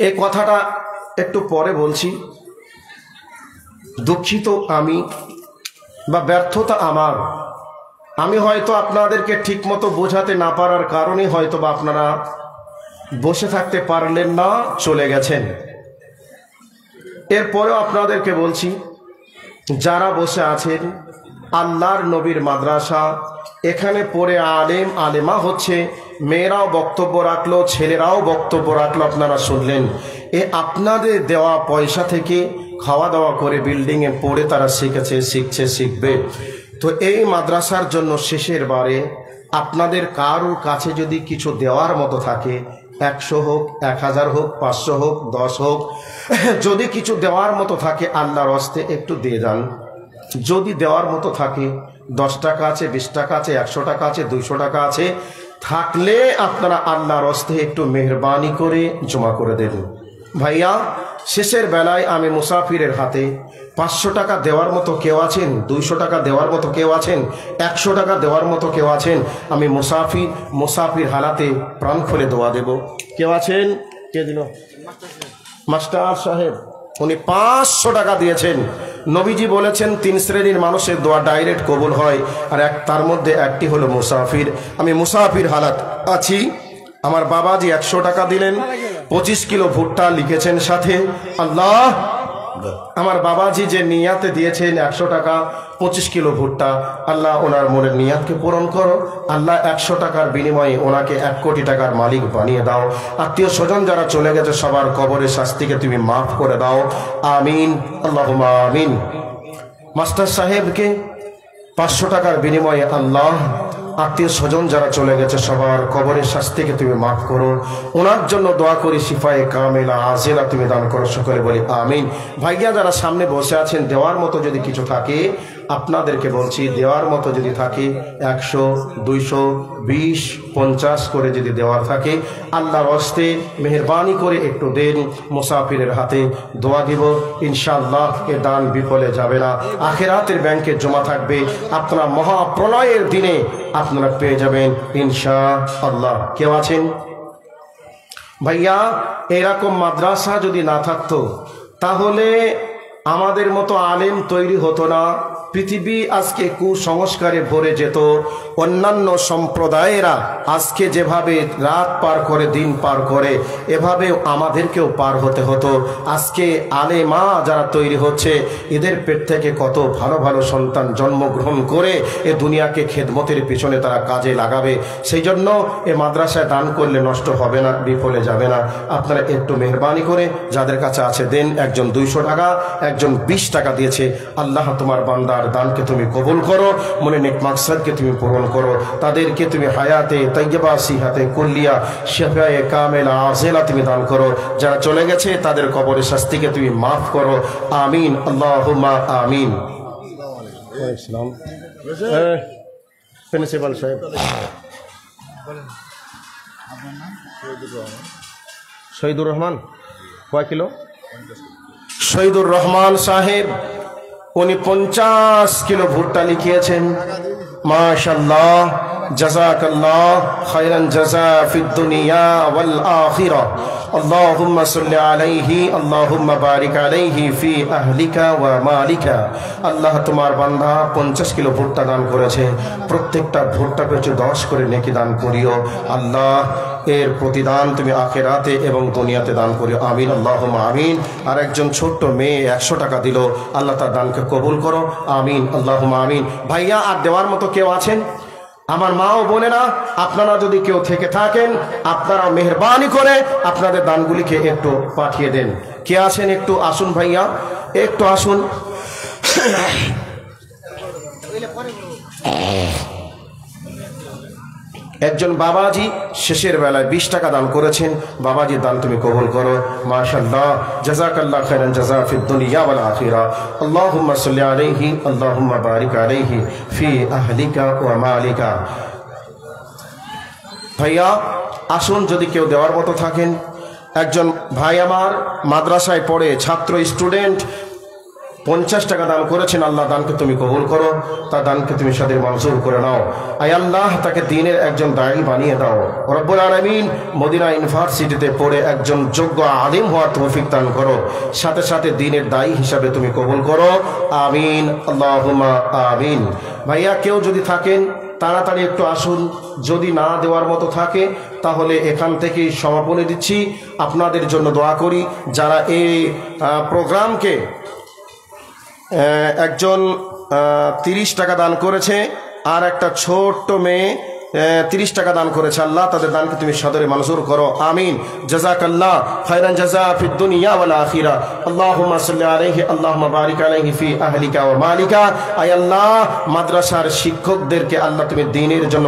এই কথাটা একটু পরে বলছি। দুঃখিত আমি, বা ব্যর্থতা আমার। আমি হয়তো আপনাদেরকে ঠিক মতো বোঝাতে না পারার কারণে হয়তো বা আপনারা বসে থাকতে পারলেন না, চলে গেছেন। এরপরেও আপনাদেরকে বলছি, যারা বসে আছেন, আল্লাহর নবীর মাদ্রাসা, এখানে পড়ে আলেম আলেমা হচ্ছে, মেয়েরাও বক্তব্য রাখলো, ছেলেরাও বক্তব্য রাখলো, আপনারা শুনলেন। এ আপনাদের দেওয়া পয়সা থেকে খাওয়া দাওয়া করে বিল্ডিংয়ে পড়ে তারা শিখেছে, শিখছে, শিখবে। তো এই মাদ্রাসার জন্য শেষের বারে আপনাদের কারোর কাছে যদি কিছু দেওয়ার মতো থাকে, 100 হোক, 1000 হোক, 500 হোক, 10 হোক, যদি কিছু দেওয়ার মতো থাকে আল্লাহর হস্তে একটু দিয়ে যান। যদি দেওয়ার মতো থাকে, 10 টাকা আছে, 20 টাকা আছে, 100 টাকা আছে, 200 টাকা আছে, থাকলে আপনারা আল্লাহর হস্তে একটু মেহরবানি করে জমা করে দেন। ভাইয়া, শেষের বেলায় আমি মুসাফিরের হাতে 500 টাকা দেওয়ার মতো কেউ আছেন? 200 টাকা দেওয়ার মতো কেউ আছেন? 100 টাকা দেওয়ার মতো কেউ আছেন? আমি মুসাফির হালাতে প্রাণ খুলে দোয়া দেব। কেউ আছেন? কে দিল? মাস্টার সাহেব, উনি 500 টাকা দিয়েছেন। নবীজি বলেছেন 3 শ্রেণীর মানুষের দোয়া ডাইরেক্ট কবুল হয়, আর তার মধ্যে একটি হলো মুসাফির। আমি মুসাফির হালাত আছি। আমার বাবাজি 100 টাকা দিলেন, 25 কিলো ভুট্টা লিখেছেন সাথে। আল্লাহ, আমার বাবাজি যে নিয়াতে দিয়েছেন 100 টাকা, 25 কিলো ভুট্টা, আল্লাহ ওনার মনের নিয়াতকে পূরণ করো। আল্লাহ 100 টাকার বিনিময়ে ওনাকে 1 কোটি টাকার মালিক বানিয়ে দাও। আত্মীয় স্বজন যারা চলে গেছে সবার কবরের শাস্তিকে তুমি মাফ করে দাও। আমিন, আল্লাহুম্মা আমিন। মাস্টার সাহেবকে 500 টাকার বিনিময়ে আল্লাহ আত্মীয় স্বজন যারা চলে গেছে সবার কবরের শাস্তিকে তুমি মাফ করো। ওনার জন্য দোয়া করি শিফায়ে কামেলা আজিলা তুমি দান করো, সকলে বলি আমিন। ভাইয়া যারা সামনে বসে আছেন, দেওয়ার মতো যদি কিছু থাকে আপনাদেরকে বলছি, দেওয়ার মতো যদি থাকে 100, 200, 20, 50 করে যদি দেওয়ার থাকে আল্লাহর হস্তে মেহেরবানি করে একটু দেন। মুসাফিরের হাতে দোয়া দিব, ইনশাআল্লাহ এ দান বিফলে যাবে না, আখিরাতের ব্যাংকে জমা থাকবে। আপনারা মহাপ্রলয়ের দিনে আপনারা পেয়ে যাবেন ইনশাআল্লাহ। কেউ আছেন ভাইয়া? এরকম মাদ্রাসা যদি না থাকতো তাহলে আমাদের মতো আলেম তৈরি হতো না। পৃথিবী আজকে কুসংস্কারে ভরে যেত। অন্যান্য সম্প্রদায়েরা আজকে যেভাবে রাত পার করে, দিন পার করে, এভাবে আমাদেরকেও পার হতে হতো। আজকে আলেমা যারা তৈরি হচ্ছে, এদের পেট থেকে কত ভালো ভালো সন্তান জন্মগ্রহণ করে এ দুনিয়াকে খেদমতের পিছনে তারা কাজে লাগাবে। সেই জন্য এ মাদ্রাসায় দান করলে নষ্ট হবে না, বিফলে যাবে না। আপনারা একটু মেহরবানি করে যাদের কাছে আছে দেন। একজন 200 টাকা, একজন 20 টাকা দিয়েছে। আল্লাহ তোমার বান্দার দানকে তুমি কবুল করো, মনে নেক মাকসাদকে তুমি পূরণ করো। তাদেরকে তুমি হায়াতে তাইয়্যিবা, সিহাতে কুল্লিয়া, শিফায়ে কামেলা আজিলা তুমি দান করো। যারা চলে গেছে তাদের কবরের শাস্তিকে তুমি মাফ করো, আমিন আল্লাহুম্মা আমিন। আসসালাম প্রিন্সিপাল সাহেব, শহীদুর রহমান কয় কিলো? শহীদুর রহমান সাহেব উনি 50 কিলো ভুট্টা লিখিয়েছেন। মাশাআল্লাহ, জাযাকাল্লাহ খায়রান জাযা ফিদ দুনিয়া ওয়াল আখিরা। আল্লাহুম্মা সাল্লি আলাইহি, আল্লাহুম্মা বারিক আলাইহি ফি আহলিকা ওয়া মালিকা। আল্লাহ তোমার বান্দা 50 কিলো ভুট্টা দান করেছে, প্রত্যেকটা ভুট্টা পেছনে 10 করে নেকি দান করিও। আল্লাহ এর প্রতিদান তুমি আখিরাতে এবং দুনিয়াতে দান করিও, আমিন আল্লাহুম্মা আমিন। আর একজন ছোট্ট মেয়ে 100 টাকা দিল, আল্লাহ তার দানকে কবুল করো, আমিন আল্লাহুম্মা আমিন। ভাইয়া আর দেওয়ার মতো কেউ আছেন? আমার মা ও বোনেরা, আপনারা যদি কেউ থেকে থাকেন আপনারা মেহরবানি করে আপনাদের দানগুলিকে একটু পাঠিয়ে দেন। কে আছেন? একটু আসুন ভাইয়া, একটু আসুন। একজন বাবাজি শেষের বেলায় 20 টাকা দান করেছেন। বাবাজির দান তুমি কবুল করো, মাশাআল্লাহ, জাযাকাল্লাহ খায়রান জাযা ফিদ দুনিয়া ওয়াল আখিরা। আল্লাহুম্মা সাল্লি আলাইহি, আল্লাহুম্মা বারিক আলাইহি ফি আহলিকা ওয়া মালিকা। ভাইয়া আসুন, যদি কেউ দেওয়ার মতো থাকেন। একজন ভাই আমার মাদ্রাসায় পড়ে, ছাত্র স্টুডেন্ট, 50 টাকা দান করেছেন। আল্লাহ দানকে তুমি কবুল করো, তার দানকে তুমি সাদের মঞ্জুর করে নাও। আয় আল্লাহ তাকে দ্বীনের একজন দায়ী বানিয়ে দাও রব্বুল আলামিন। মদিনা ইউনিভার্সিটিতে পড়ে একজন যোগ্য আলিম হওয়ার তৌফিক দান করো, সাথে সাথে দ্বীনের দায়ী হিসাবে তুমি কবুল করো, আমিন আল্লাহুম্মা আমিন। ভাইয়া কেউ যদি থাকেন তাড়াতাড়ি একটু আসুন। যদি না দেওয়ার মতো থাকে তাহলে এখান থেকেই সমাপনী দিচ্ছি। আপনাদের জন্য দোয়া করি। যারা এই প্রোগ্রামকে, একজন 30 টাকা দান করেছে, আর একটা ছোট্ট মেয়ে 30 টাকা দান করেছে। আল্লাহ তাদের দানকে তুমি সদরে মঞ্জুর করো, আমিন। জাযাকাল্লাহ খায়রান জাযা ফিদ দুনিয়া ওয়াল আখিরা। আল্লাহুম্মা সাল্লি আলাইহি, আল্লাহুম্মা বারিক আলাইহি ফি আহলিকা ওয়া মালিকা। আয় আল্লাহ মাদ্রাসার শিক্ষকদেরকে আল্লাহ তুমি দ্বীনের জন্য